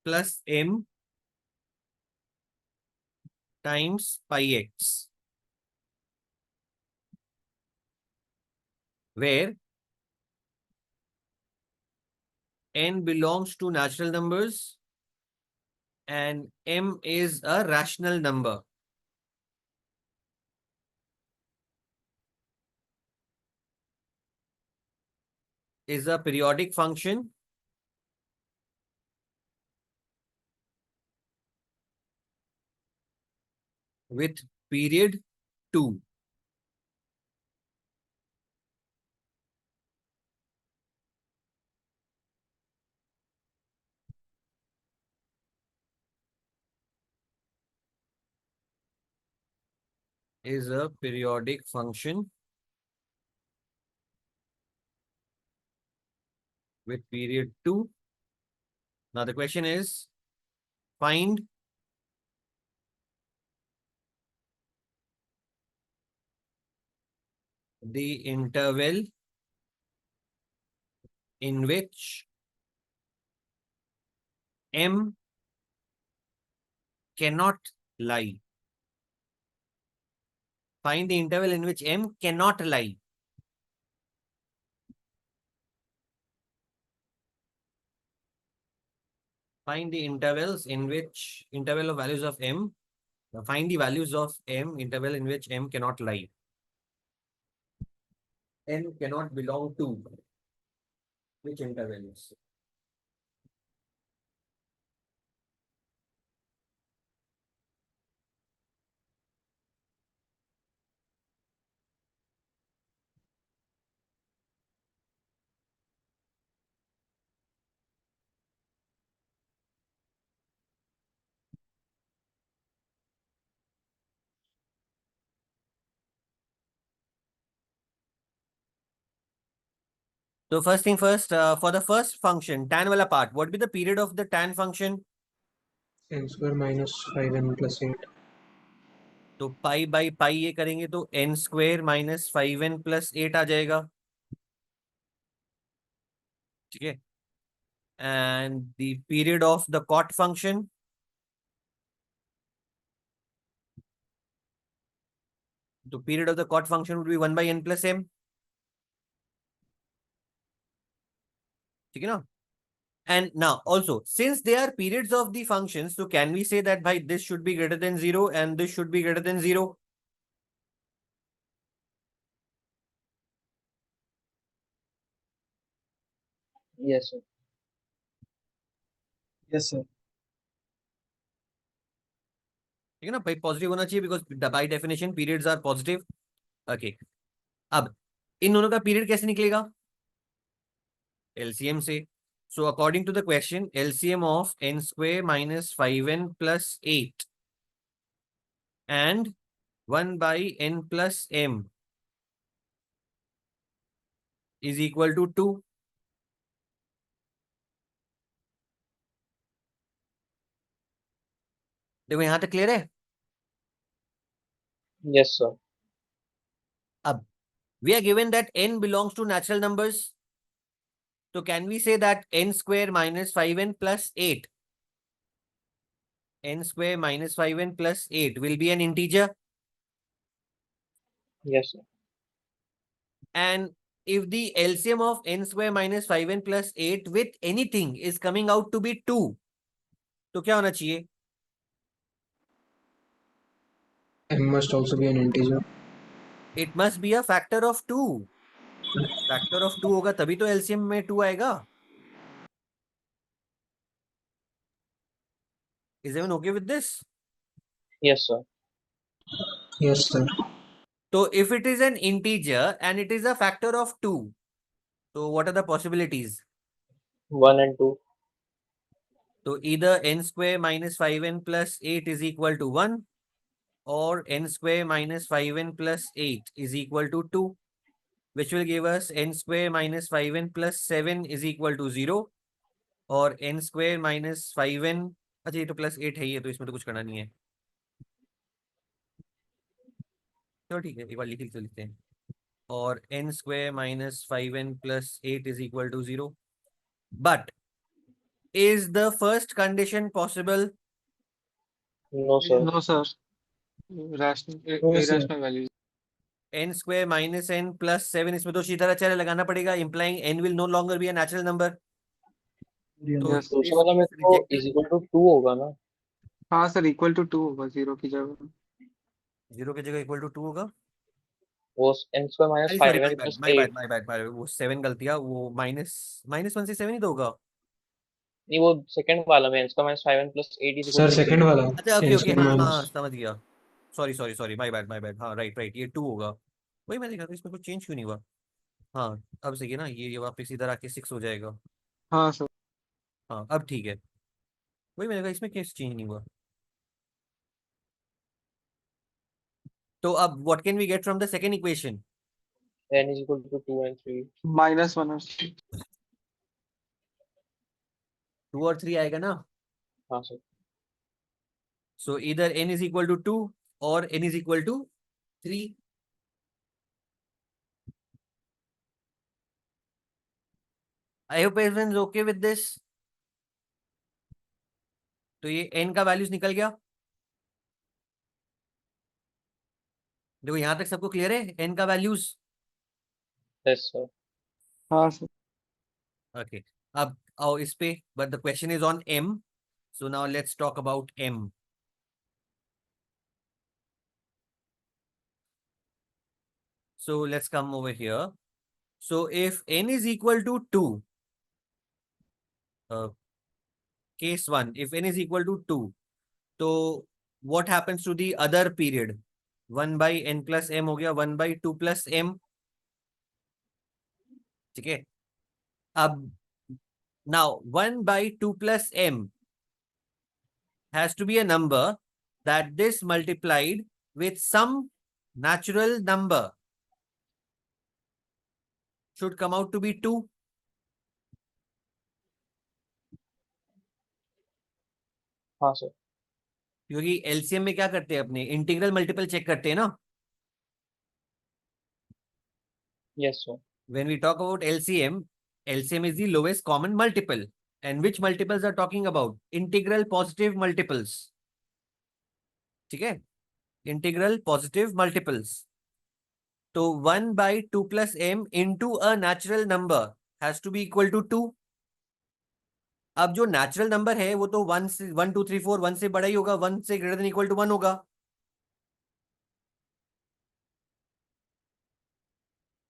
plus m times pi x, where n belongs to natural numbers and m is a rational number. Is a periodic function with period 2. Is a periodic function with period 2. Now the question is, find the interval in which m cannot lie. Find the interval in which m cannot lie. Find the intervals in which interval of values of m. Find the values of m, interval in which m cannot lie. N cannot belong to which intervals? So first thing first, for the first function, tan wala part, what will be the period of the tan function? n square minus 5n plus 8. तो pi by pi ये करेंगे तो n square minus 5n plus 8 आ जाएगा। ठीक है। And the period of the cot function, तो period of the cot function would be 1 by n plus m। ठीक है ना। And now also, since they are periods of the functions, so can we say that by this should be greater than 0 and this should be greater than 0? Yes, sir. Yes, sir. ठीक है ना भाई, positive होना चाहिए because by definition periods are positive. Okay, अब इन दोनों का पीरियड कैसे निकलेगा? एलसीएम से। So according to the question, LCM of n square minus 5n plus 8 and 1 by n plus m is equal to 2. देखो यहाँ तक क्लियर है. Yes, sir. अब we are given that n belongs to natural numbers. So can we say that n square minus 5n plus 8, n square minus 5n plus 8 will be an integer? Yes, sir. And if the LCM of n square minus 5n plus 8 with anything is coming out to be 2, तो क्या होना चाहिए? M must also be an integer. It must be a factor of 2. Factor of 2 होगा तभी तो LCM में 2 आएगा. Is everyone okay with this? Yes, sir. Yes, sir. So if it is an integer and it is a factor of 2, so what are the possibilities? 1 and 2. So either n square minus 5n plus 8 is equal to 1, or n square minus 5n plus 8 is equal to 2, which will give us n square minus 5n plus 7 is equal to 0, और n square minus 5n, अच्छा ये तो plus 8 है, ये तो इसमें तो कुछ करना नहीं है. चलो ठीक है, एक बार लिखते हैं. और n square minus 5n plus 8 is equal to 0. But is the first condition possible? No, sir. No, sir. Rational, No, sir. irrational values. n square minus n plus 7, इसमें तो शीतलाचार्य लगाना पड़ेगा, implying n will no longer be a natural number. तो Yes. दूसरा this वाला में is तो rejected. is equal to 2 होगा ना. हाँ सर, इक्वल टू 2 होगा 0 की जगह. 0 की जगह इक्वल टू 2 होगा. वो n square minus अरे सॉरी, 5n plus 8. वो 7 गलतियां, वो -1 से 7 ही तो होगा. नहीं, वो सेकंड वाला में n square minus 5n plus 8 is Sir, equal to second 0. वाला. अच्छा ओके N ओके, square हाँ minus. हाँ समझ गया. Sorry my bad. हाँ राइट, ये 2 होगा. वही मैं देखा था, इसमें कुछ चेंज क्यों नहीं हुआ. हाँ अब सही है ना, ये वापस इधर आके 6 हो जाएगा. हाँ सर. हाँ अब ठीक है. वही मैंने कहा इसमें केस चेंज नहीं हुआ. तो अब what can we get from the second equation? n is equal to 2 and 3. -1 और 2 और 3 आएगा ना. हाँ sir. So either n is equal to 2 or n is equal to 3. I hope everyone's okay with this. तो ये n का values निकल गया. देखो यहां तक सबको क्लियर है n का वैल्यूज. Yes, sir. हाँ सर. ओके, अब आओ इस पे, but the question is on m. So now let's talk about m. So let's come over here. So if n is equal to 2, case 1, if n is equal to 2, तो what happens to the other period? 1 by n plus m हो गया 1 by 2 plus m. ठीक है. अब now 1 by 2 plus m has to be a number that this multiplied with some natural number should come out to be 2. हाँ sir. क्योंकि LCM में क्या करते हैं, अपने इंटीग्रल मल्टीपल चेक करते हैं ना. Yes, sir. When we talk about LCM, LCM is the lowest common multiple. And which multiples are talking about? Integral positive multiples. ठीक है, integral positive multiples. तो 1 by 2 plus m into a natural number has to be equal to 2. अब जो natural number है वो तो 1 से 1 2 3 4 1 से बड़ा ही होगा, 1 से ग्रेटर देन इक्वल टू 1 होगा.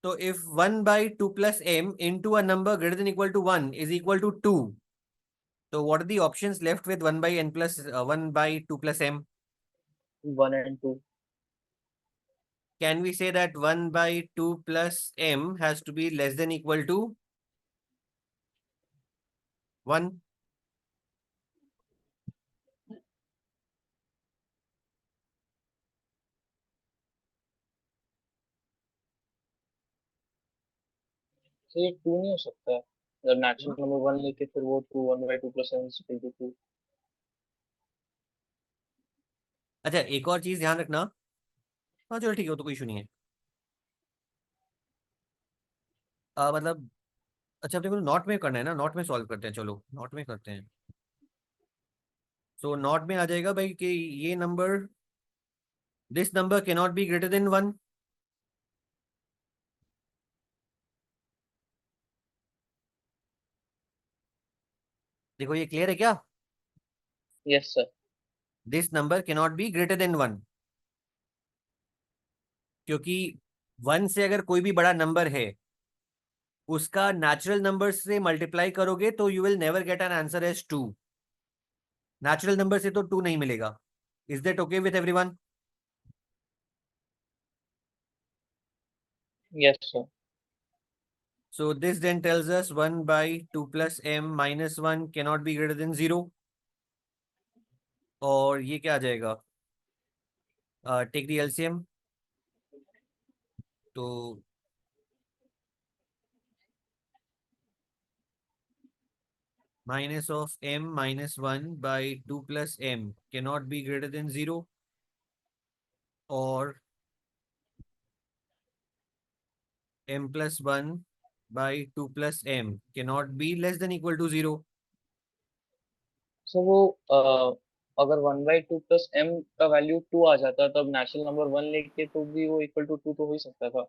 तो if 1 by 2 plus m into a number greater than equal to 1 is equal to 2, so what are the options left with 1 by n plus 1 by 2 plus m? 1 and 2. Can we say that 1 by 2 plus m has to be less than equal to 1? तो ये 2 नहीं हो सकता है. जब natural number 1 लेके फिर वो 2 1 by 2 plus 7 is equal to 2. अच्छा एक और चीज ध्यान रखना। हाँ चलो ठीक है, वो तो कोई इशू नहीं है। मतलब अच्छा अपने को नॉट में करना है ना, नॉट में सॉल्व करते हैं, चलो नॉट में करते हैं। सो नॉट में आ जाएगा भाई कि ये number, this number can not be greater than 1। देखो ये क्लियर है क्या? Yes sir. This number can not be greater than 1, क्योंकि 1 से अगर कोई भी बड़ा नंबर है उसका नेचुरल नंबर से मल्टीप्लाई करोगे तो you will never get an answer as 2। Natural number से तो 2 नहीं मिलेगा। Is that okay with everyone? Yes sir. So this then tells us 1 by 2 plus m minus 1 cannot be greater than 0. और ये क्या आ जाएगा? Take the LCM. तो minus of m minus 1 by 2 plus m cannot be greater than 0, और m plus 1 by 2 plus m cannot be less than equal to 0. सो वो अगर 1/2 + m का वैल्यू 2 आ जाता तब नेचुरल नंबर 1 लेके तो भी वो इक्वल टू 2 तो हो ही सकता था।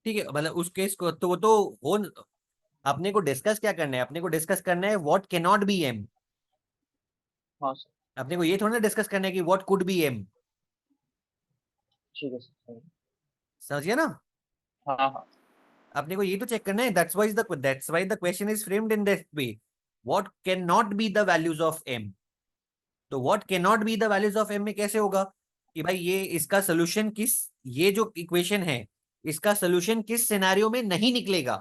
ठीक है, मतलब उस केस को तो वो तो हो। अपने को डिस्कस क्या करना है? अपने को डिस्कस करना है what can not be m। हाँ सर। अपने को ये थोड़ा ना डिस्कस करना है कि व्हाट कुड बी m। ठीक है सर। समझिए ना? हाँ हाँ। अपने को ये तो चेक करना है, that's why the question is framed in that way, what can not be the values of m। तो what can not be the values of m में कैसे होगा कि भाई ये इसका सोल्यूशन किस, ये जो इक्वेशन है इसका सोल्यूशन किस सिनेरियो में नहीं निकलेगा?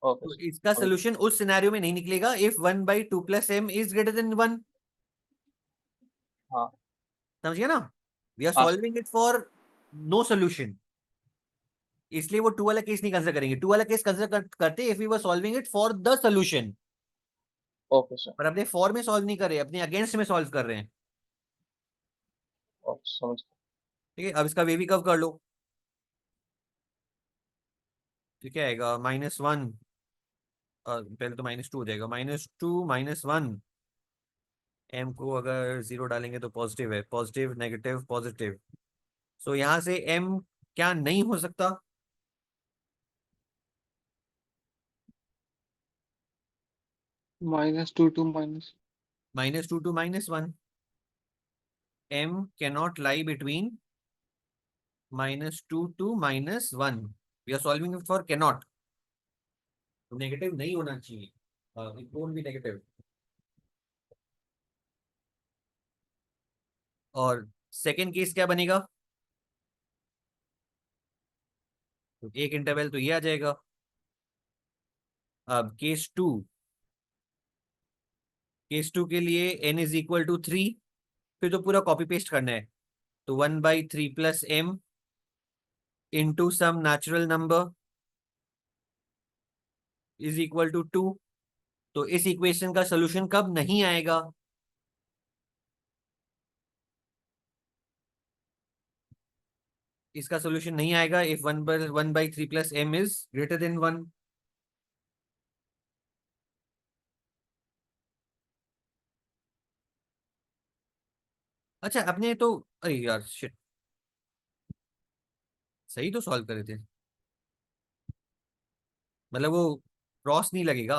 ओके तो सर। इसका सोल्यूशन उस सिनेरियो में नहीं निकलेगा if 1/2 plus m is greater than 1। हाँ समझिए ना? वी आर हाँ sir. Solving it for no solution, इसलिए वो 2 वाला केस नहीं कंसिडर करेंगे। 2 वाला केस कंसिडर करते if we were solving it for the solution. Okay sir. पर अपने फॉर में सॉल्व नहीं कर रहे, अपने अगेंस्ट में सॉल्व कर रहे हैं। ओके समझ गया। ठीक है, अब इसका वे भी कव कर लो। तो क्या आएगा? -1, पहले तो -2 हो जाएगा, -2 -1। m को अगर 0 डालेंगे तो पॉजिटिव है, पॉजिटिव नेगेटिव पॉजिटिव। सो यहां से m क्या नहीं हो सकता? -2 to -. -2 to -1। m cannot lie between -2 to -1। We are solving for cannot, तो नेगेटिव नहीं होना चाहिए। It won't be negative. और सेकेंड केस क्या बनेगा? तो एक इंटरवल तो ये आ जाएगा। अब केस टू के लिए n इज इक्वल टू 3। फिर तो पूरा कॉपी पेस्ट करना है। तो 1/3 plus m into some natural number is equal to 2। तो इस इक्वेशन का सोल्यूशन कब नहीं आएगा? इसका सोल्यूशन नहीं आएगा if 1/3 plus m is greater than 1। अच्छा अपने तो, अरे यार शिट, सही तो सॉल्व करे थे। मतलब वो क्रॉस नहीं लगेगा,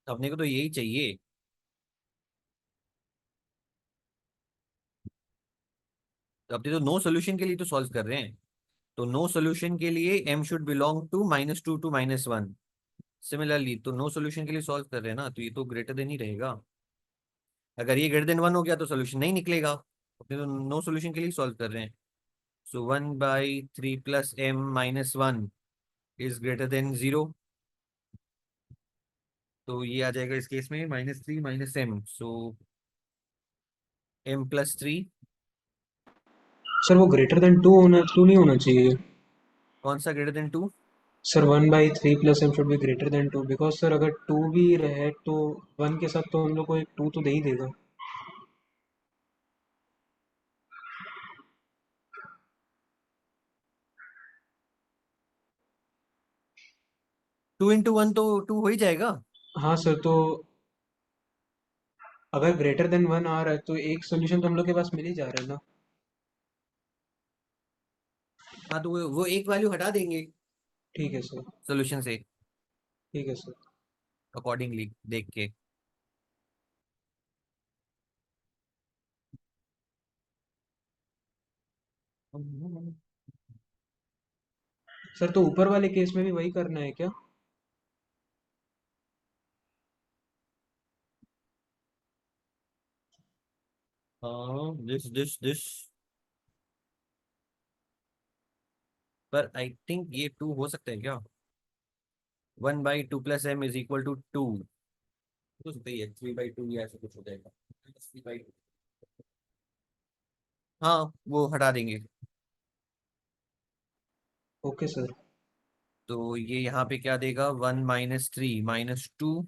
अपने को तो यही चाहिए। तो अपने तो नो सोल्यूशन के लिए तो सॉल्व कर रहे हैं। तो नो सोल्यूशन के लिए m should belong to -2 to -1। Similarly तो नो सोल्यूशन के लिए सॉल्व कर रहे हैं ना, तो ये तो ग्रेटर देन ही रहेगा। अगर ये ग्रेटर देन 1 हो गया तो सोल्यूशन नहीं निकलेगा, अपने तो नो सोल्यूशन के लिए सॉल्व कर रहे हैं। सो 1/3 plus m -1 is greater then 0। तो ये आ जाएगा इस केस में -3 -m, सो m+3। सर वो ग्रेटर देन 2 होना, 2 नहीं होना चाहिए। कौन सा greater than 2? Sir 1/3 + m should be greater than 2 because sir अगर 2 भी रहे तो 1 के साथ तो हम लोग को एक 2 तो दे ही देगा. 2 into 1 तो 2 हो ही जाएगा. हाँ सर, तो अगर ग्रेटर देन 1 आ रहा है तो एक सोल्यूशन तो हम लोग के पास मिल ही जा रहा है ना. हाँ तो वो एक वैल्यू हटा देंगे ठीक है सर. सोल्यूशन से ठीक है सर. अकॉर्डिंगली देख के. सर तो ऊपर वाले केस में भी वही करना है क्या? हाँ दिस पर आई थिंक ये 2 हो सकता है क्या. 1/2 + m = 2 हो सकता है. 3/2 या ऐसा कुछ हो जाएगा. 3/2. हाँ वो हटा देंगे. Okay sir. तो ये यहाँ पे क्या देगा. 1 - 3 - 2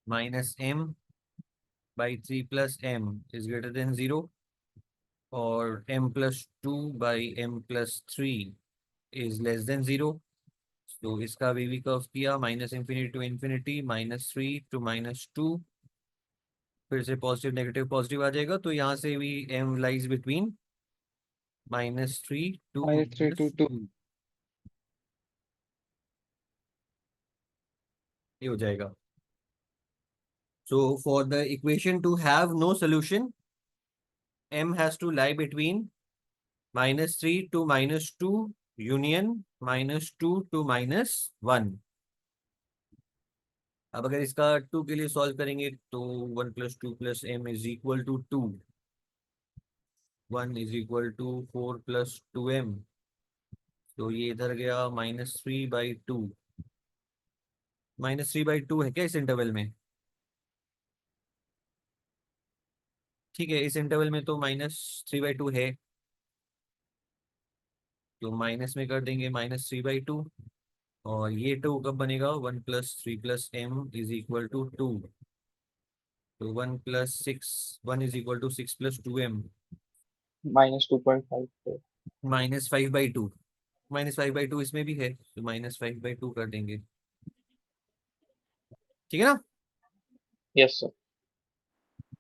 -m/3 + m is greater than 0 और m+2/m+3 is less than 0. तो इसका वी कर्व किया -∞ to ∞, -3 to -2. फिर से पॉजिटिव नेगेटिव पॉजिटिव आ जाएगा. तो यहाँ से भी m lies between -3 to -3 to 2. -2 ये हो जाएगा. So for the equation to have no solution, m has to lie between -3 to -2 union -2 to -1. अब अगर इसका 2 के लिए सॉल्व करेंगे तो 1 + 2 + m = 2. 1 = 4 + 2m. तो ये इधर गया -3/2. -3/2 है क्या इस इंटरवल में. ठीक है इस इंटरवल में तो -3/2 है. तो माइनस में कर देंगे -3/2. और ये 2 कब बनेगा. 1 + 3 + m = 2. तो 1 + 6 1 = 6 + 2m -2.5. -5/2. -5/2 इसमें भी है तो -5/2 कर देंगे. ठीक है ना. Yes, sir.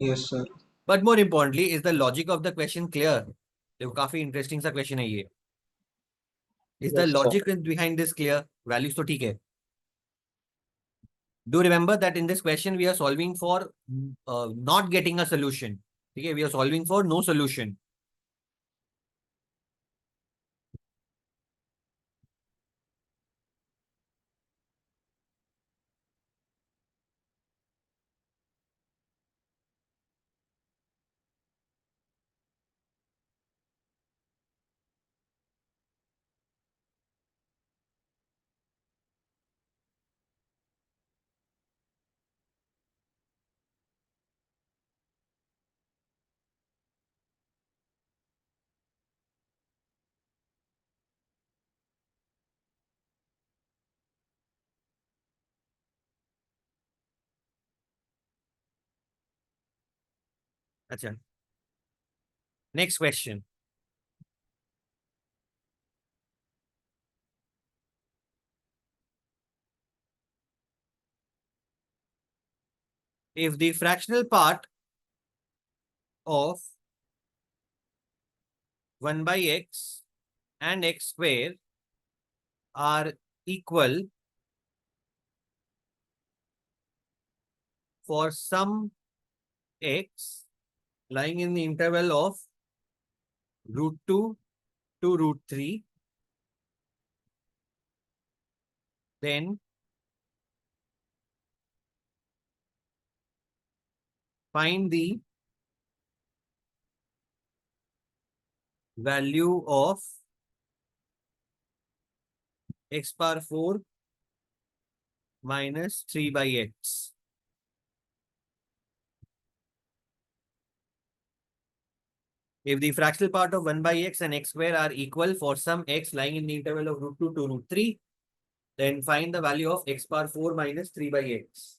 Yes sir. But more importantly is the logic of the question clear. देखो काफी इंटरेस्टिंग सा क्वेश्चन है ये. Is the Yes, sir. Logic behind this clear. Values तो ठीक है. Do remember that in this question we are solving for not getting a solution. ठीक है we are solving for no solution. अच्छा next question. If the fractional part of 1/x and x square are equal for some x lying in the interval of √2 to √3, then find the value of x⁴ - 3/x. If the fractional part of 1 by x and x square are equal for some x lying in the interval of root 2 to root 3, then find the value of x power 4 minus 3 by x.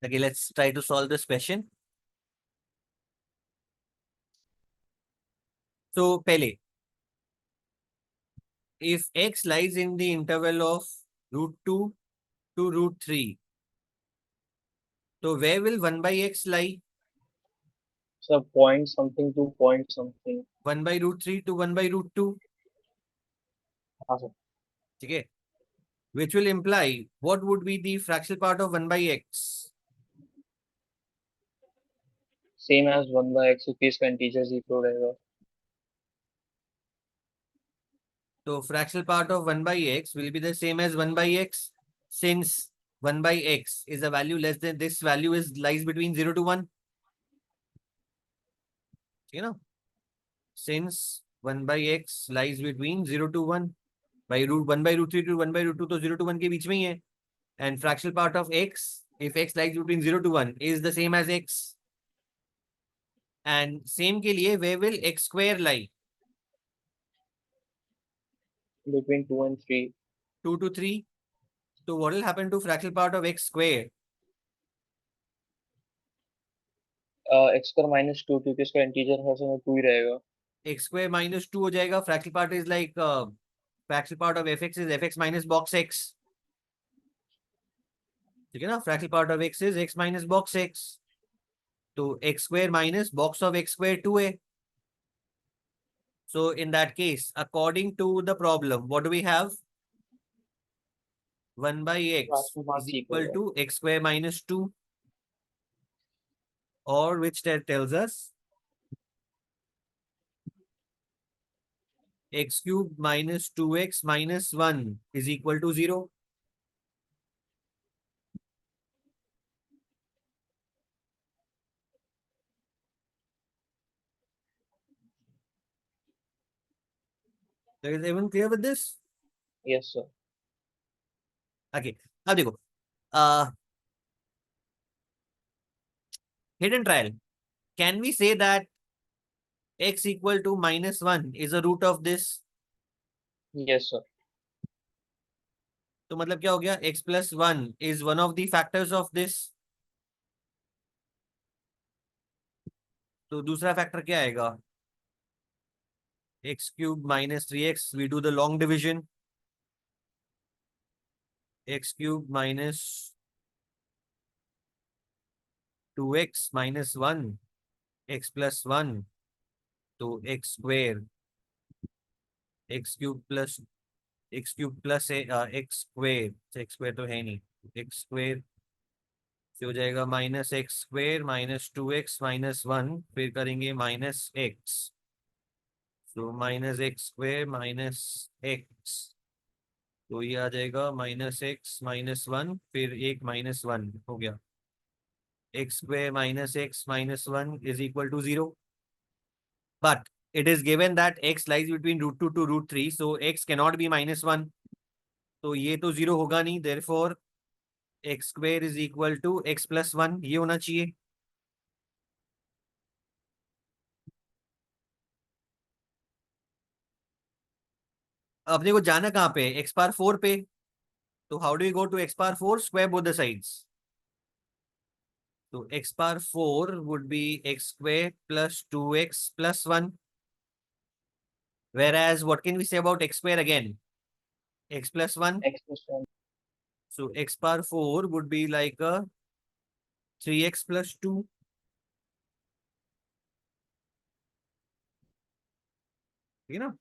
Okay, let's try to solve this question. So, Pele, if x lies in the interval of root 2 to root 3, so where will 1 by x lie? So point something to point something. 1 by root 3 to 1 by root 2. हाँ sir. Okay. Which will imply what would be the fractional part of 1 by x? Same as 1 by x क्योंकि इसका integer 0 रहेगा. So fractional part of 1 by x will be the same as 1 by x, since 1 by x is a value less than this value is lies between 0 to 1. You know, since 1 by x lies between 0 to 1, by root 1 by root 3 to 1 by root 2 तो 0 to 1 के बीच में ही है. And fractional part of x, if x lies between 0 to 1, is the same as x. And same के लिए where will x square lie? Between 2 and 3. 2 to 3. So what will happen to fractional part of x square? X square minus 2 क्योंकि इसका integer हर समय 2 ही रहेगा. X square minus 2 हो जाएगा. Fractional part is like fractional part of fx is fx minus box x. ठीक है ना? Fractional part of x is x minus box x. तो x square minus box of x square 2a. So in that case, according to the problem, what do we have? 1 by x Fractional part is equal equal to x square minus 2, or which tells us x cube minus 2x minus 1 is equal to 0. So is everyone clear with this? Yes sir. Okay, अब देखो hidden trial. Can we say that x equal to minus 1 is a root of this? Yes sir. तो मतलब क्या हो गया? x plus 1 is one of the factors of this. तो दूसरा factor क्या आएगा? x cube minus 3x, we do the long division. X cube minus 2x minus 1, x plus 1, to x square, x cube plus x cube plus x square, so x square तो है नहीं, x square तो हो जाएगा minus x square minus 2x minus 1, फिर करेंगे minus x, तो minus x square minus x, तो ये आ जाएगा माइनस एक्स माइनस 1, फिर एक माइनस 1 हो गया। X square minus X minus 1 is equal to 0, but it is given that x lies between root 2 to root 3, so x cannot be minus 1, तो ये तो 0 होगा नहीं, therefore x square is equal to x plus 1, ये होना चाहिए। अपने को जाना कहाँ पे, x पावर 4 पे, तो how do you go to x power 4, square both the sides, तो x power 4 would be x square plus 2x plus 1, whereas what can we say about x square again, x plus 1, x plus 1 so x power 4 would be like a 3x plus 2, ठीक है ना।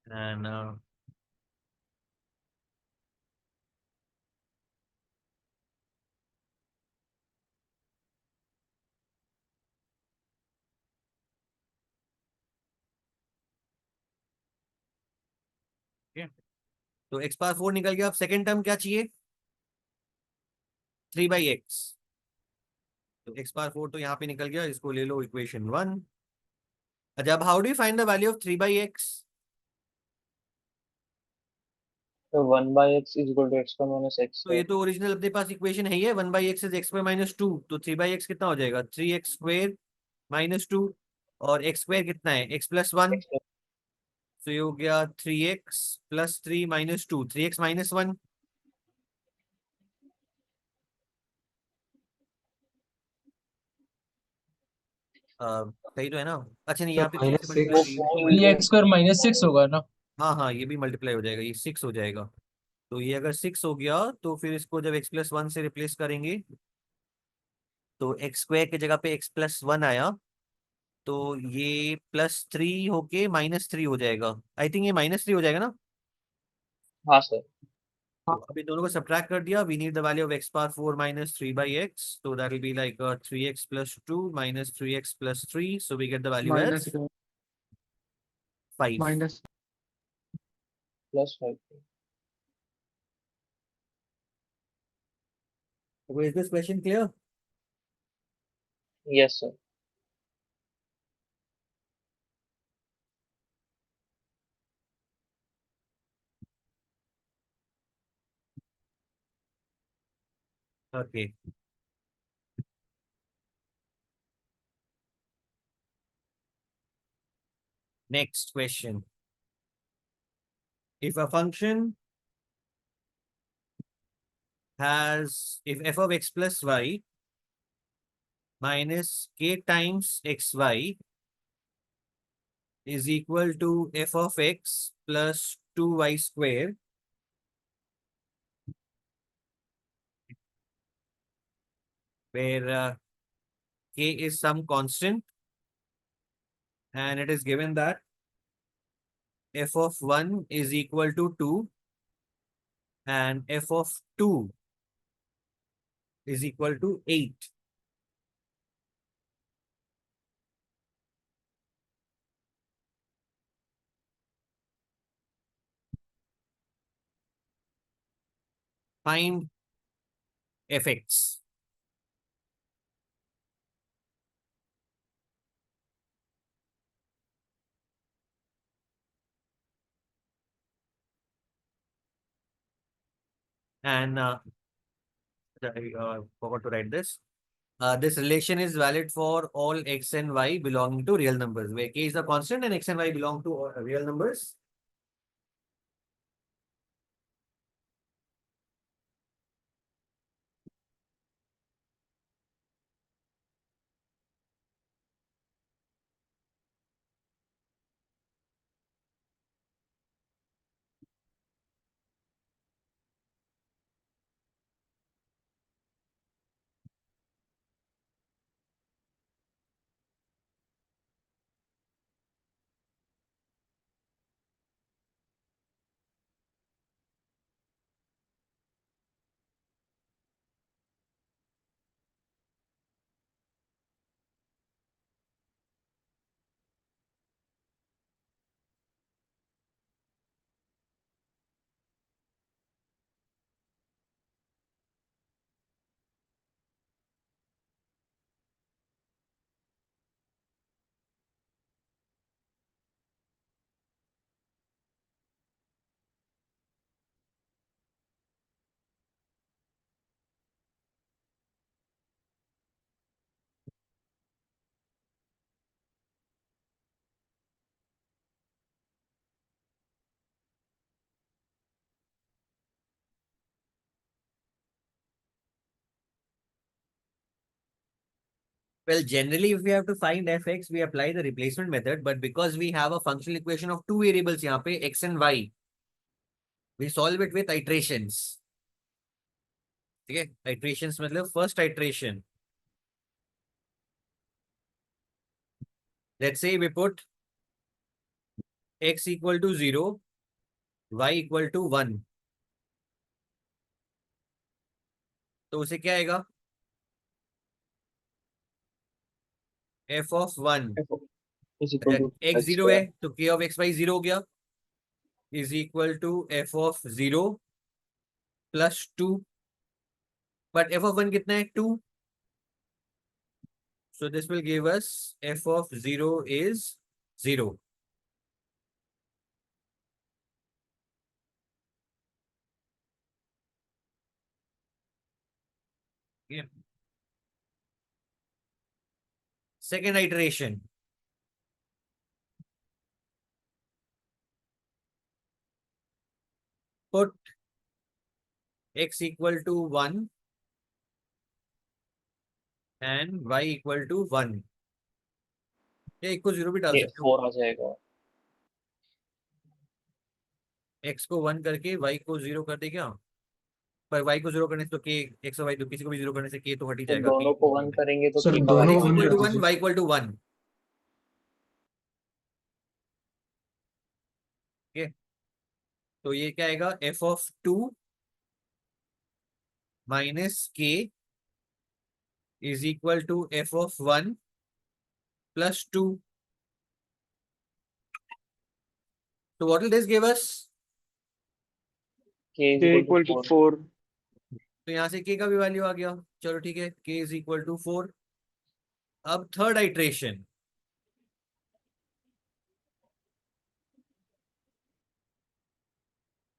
And तो x power 4 निकल गया, अब second term क्या चाहिए, 3/x, तो x पावर 4 तो यहाँ पे निकल गया, इसको ले लो इक्वेशन 1। अच्छा, अब how do you find the value of 3/x, तो 1/x is equal to x square minus x तो ये है। तो ओरिजिनल अपने पास इक्वेशन है, ये 1/x is x square minus 2, तो 3/x कितना हो जाएगा, 3x स्क्वायर माइनस 2, और x स्क्वायर कितना है, x प्लस 1, x plus तो ये हो गया 3x plus 3 minus 2, 3x minus 1, सही तो है ना। अच्छा नहीं, सर यहाँ पे 3 से माइनस मल्टीप्लाई वो सिक्स, फोर ये एक्स स्क्वायर माइनस 6 होगा ना। हाँ हाँ, ये भी मल्टीप्लाई हो जाएगा, ये 6 हो जाएगा, तो ये अगर 6 हो गया तो फिर इसको जब x प्लस 1 से रिप्लेस करेंगे, तो एक्स स्क्वायर की जगह पे x प्लस 1 आया, तो ये +3 होके -3 हो जाएगा, आई थिंक ये -3 हो जाएगा ना। हाँ सर। तो अभी दोनों को सब्ट्रैक्ट कर दिया, we need the value of x power 4 minus 3/x, तो that will be like 3x plus 2 minus 3x plus 3, so we get the value as minus 5। Minus +5। So is this question clear? Yes sir. Okay. Next question. If a function has, if f of x plus y minus k times xy is equal to f of x plus 2y square, where k is some constant, and it is given that f of 1 is equal to 2 and f of 2 is equal to 8. Find fx. And I forgot to write this. This relation is valid for all x and y belonging to real numbers, where k is the constant and x and y belong to real numbers. Well, generally, if we have to find fx, we apply the replacement method. But because we have a functional equation of two variables यहाँ पे x and y, we solve it with iterations. Okay, iterations मतलब first iteration. Let's say we put x equal to 0, y equal to 1. तो उसे क्या आएगा? f of 1 is equal to x x 0 है square. तो k of x y 0 हो गया is equal to f of 0 plus 2. But f of 1 कितना है? 2. So this will give us f of 0 is 0. Yeah. Second iteration. Put x equal to 1 and y equal to 1. ये एक को 0 भी डाल ये सकते हो. 4 आ जाएगा. x को 1 करके y को 0 कर दे क्या? पर y को 0 करने से तो k x और y तो किसी को भी 0 करने से k तो हट ही तो जाएगा. दोनों को 1 करेंगे तो Sir, k का दोनों value x one equal कर to 1, दीजिए. y equal to 1. Okay. तो ये क्या आएगा? f of 2 minus k is equal to f of 1 plus 2. So what will this give us? k is k equal equal to to 4. 4. तो यहाँ से k का भी वैल्यू आ गया. चलो ठीक है, k is equal to 4. अब third iteration.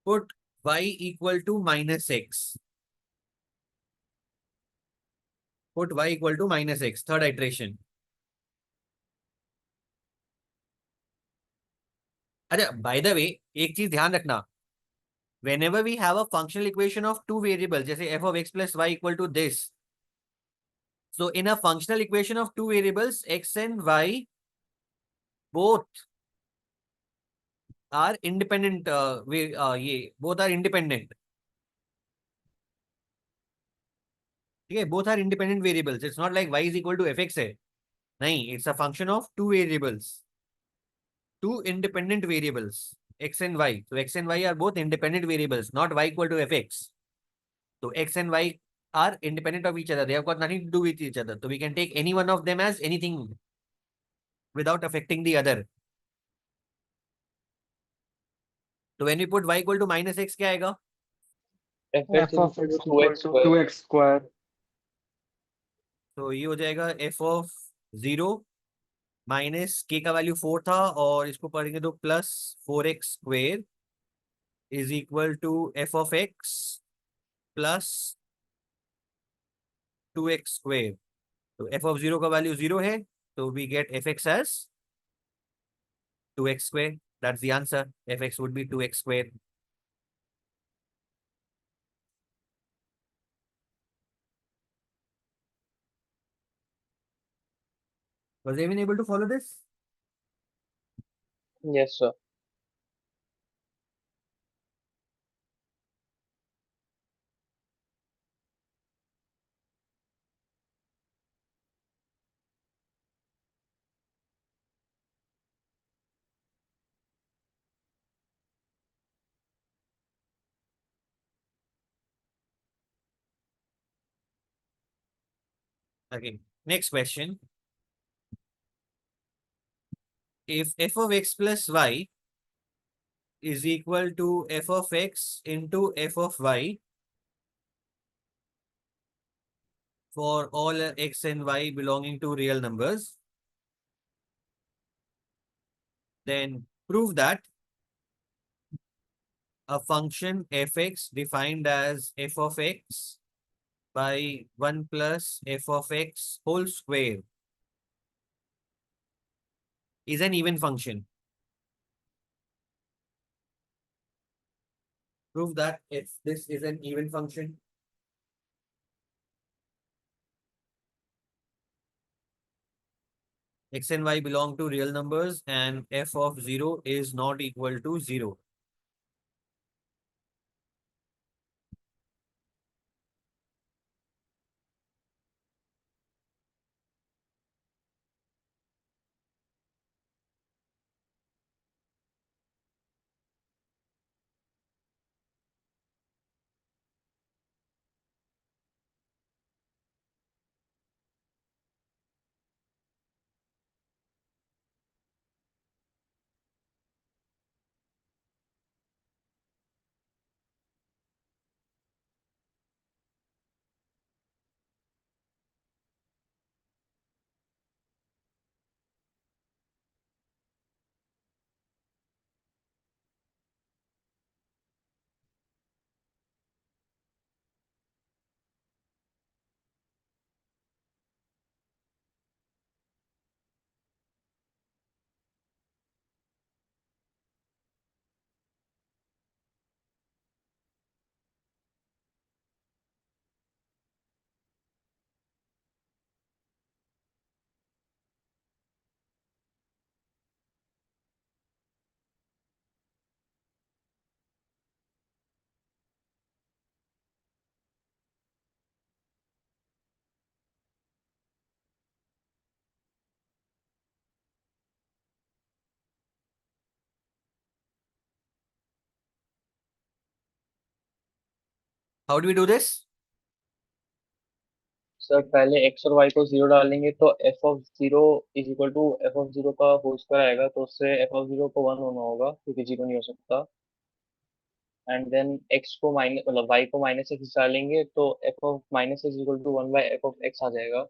Put y equal to minus x. Put y equal to minus x. Third iteration. अच्छा, by the way, एक चीज ध्यान रखना. Whenever we have a functional equation of two variables, जैसे f of x plus y equal to this. So in a functional equation of two variables, x and y both are independent. ये both are independent. ठीक है, both are independent variables. It's not like y is equal to fx है. नहीं, it's a function of two variables. Two independent variables, x and y. So x and y are both independent variables, not y equal to fx. So x and y are independent of each other. They have got nothing to do with each other. So we can take any one of them as anything without affecting the other. So when we put y equal to minus x, क्या आएगा? fx f is of equal x to equal 2x to square. 2x square. तो ये हो जाएगा f of 0 minus k का value 4 था और इसको पढ़ेंगे तो plus 4x square is equal to f of x plus 2x square. तो f of 0 का वैल्यू 0 है, तो we get fx as 2x square. That's the answer. fx would be 2x square. Was anyone able to follow this? Yes, sir. Okay, next question. If f of x plus y is equal to f of x into f of y for all x and y belonging to real numbers, then prove that a function fx defined as f of x by 1 plus f of x whole square is an even function. Prove that if this is an even function. x and y belong to real numbers and f of 0 is not equal to 0. How do we do this? Sir पहले x और y को 0 डालेंगे तो f of 0 is equal to f of 0 का whole square आएगा, तो उससे f of 0 को 1 होना होगा क्योंकि 0 नहीं हो सकता। एंड देन x को माइनस मतलब y को माइनस x डालेंगे तो f of माइनस x equal to 1 by f of x आ जाएगा।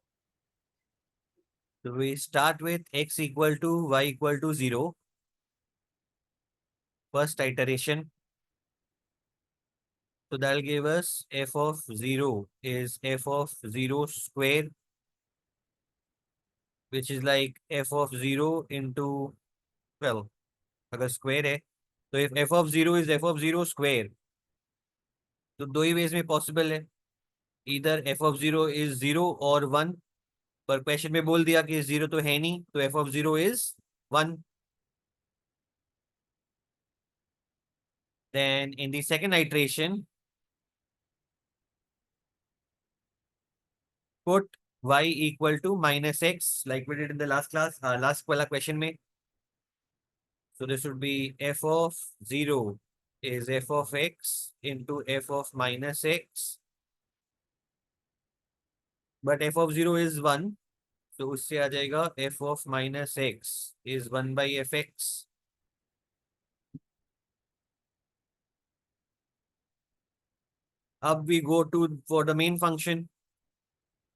So we start with x equal to y equal to 0. First iteration. So that'll give us f of 0 is f of 0 square, which is like f of 0 into, well, अगर square है, तो if f of 0 is f of 0 square, तो दो ही ways में possible है, either f of 0 is 0 or 1, पर question में बोल दिया कि 0 तो है नहीं, तो f of 0 is 1. Then in the second iteration, put y equal to minus x like we did in the last class, last वाला question में. So this would be f of 0 is f of x into f of minus x. But f of 0 is 1. So उससे आ जाएगा f of minus x is 1 by fx. Up we go to for the main function.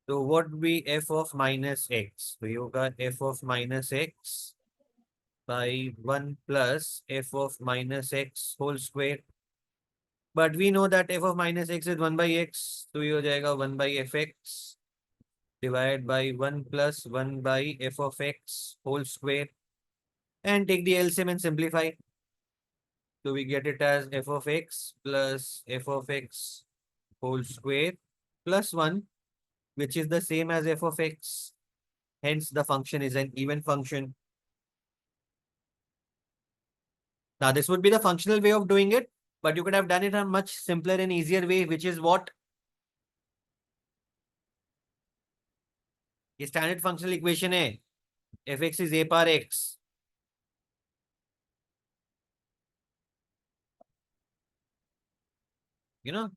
So what would be f of minus x? So you got f of minus x by 1 plus f of minus x whole square. But we know that f of minus x is 1 by x. So ये हो जाएगा 1 by fx divided by 1 plus 1 by f of x whole square. And take the LCM and simplify. So we get it as f of x plus f of x whole square plus 1, which is the same as f of x. Hence, the function is an even function. Now, this would be the functional way of doing it, but you could have done it a much simpler and easier way, which is what? ये standard functional equation है. fx is a par x. You know,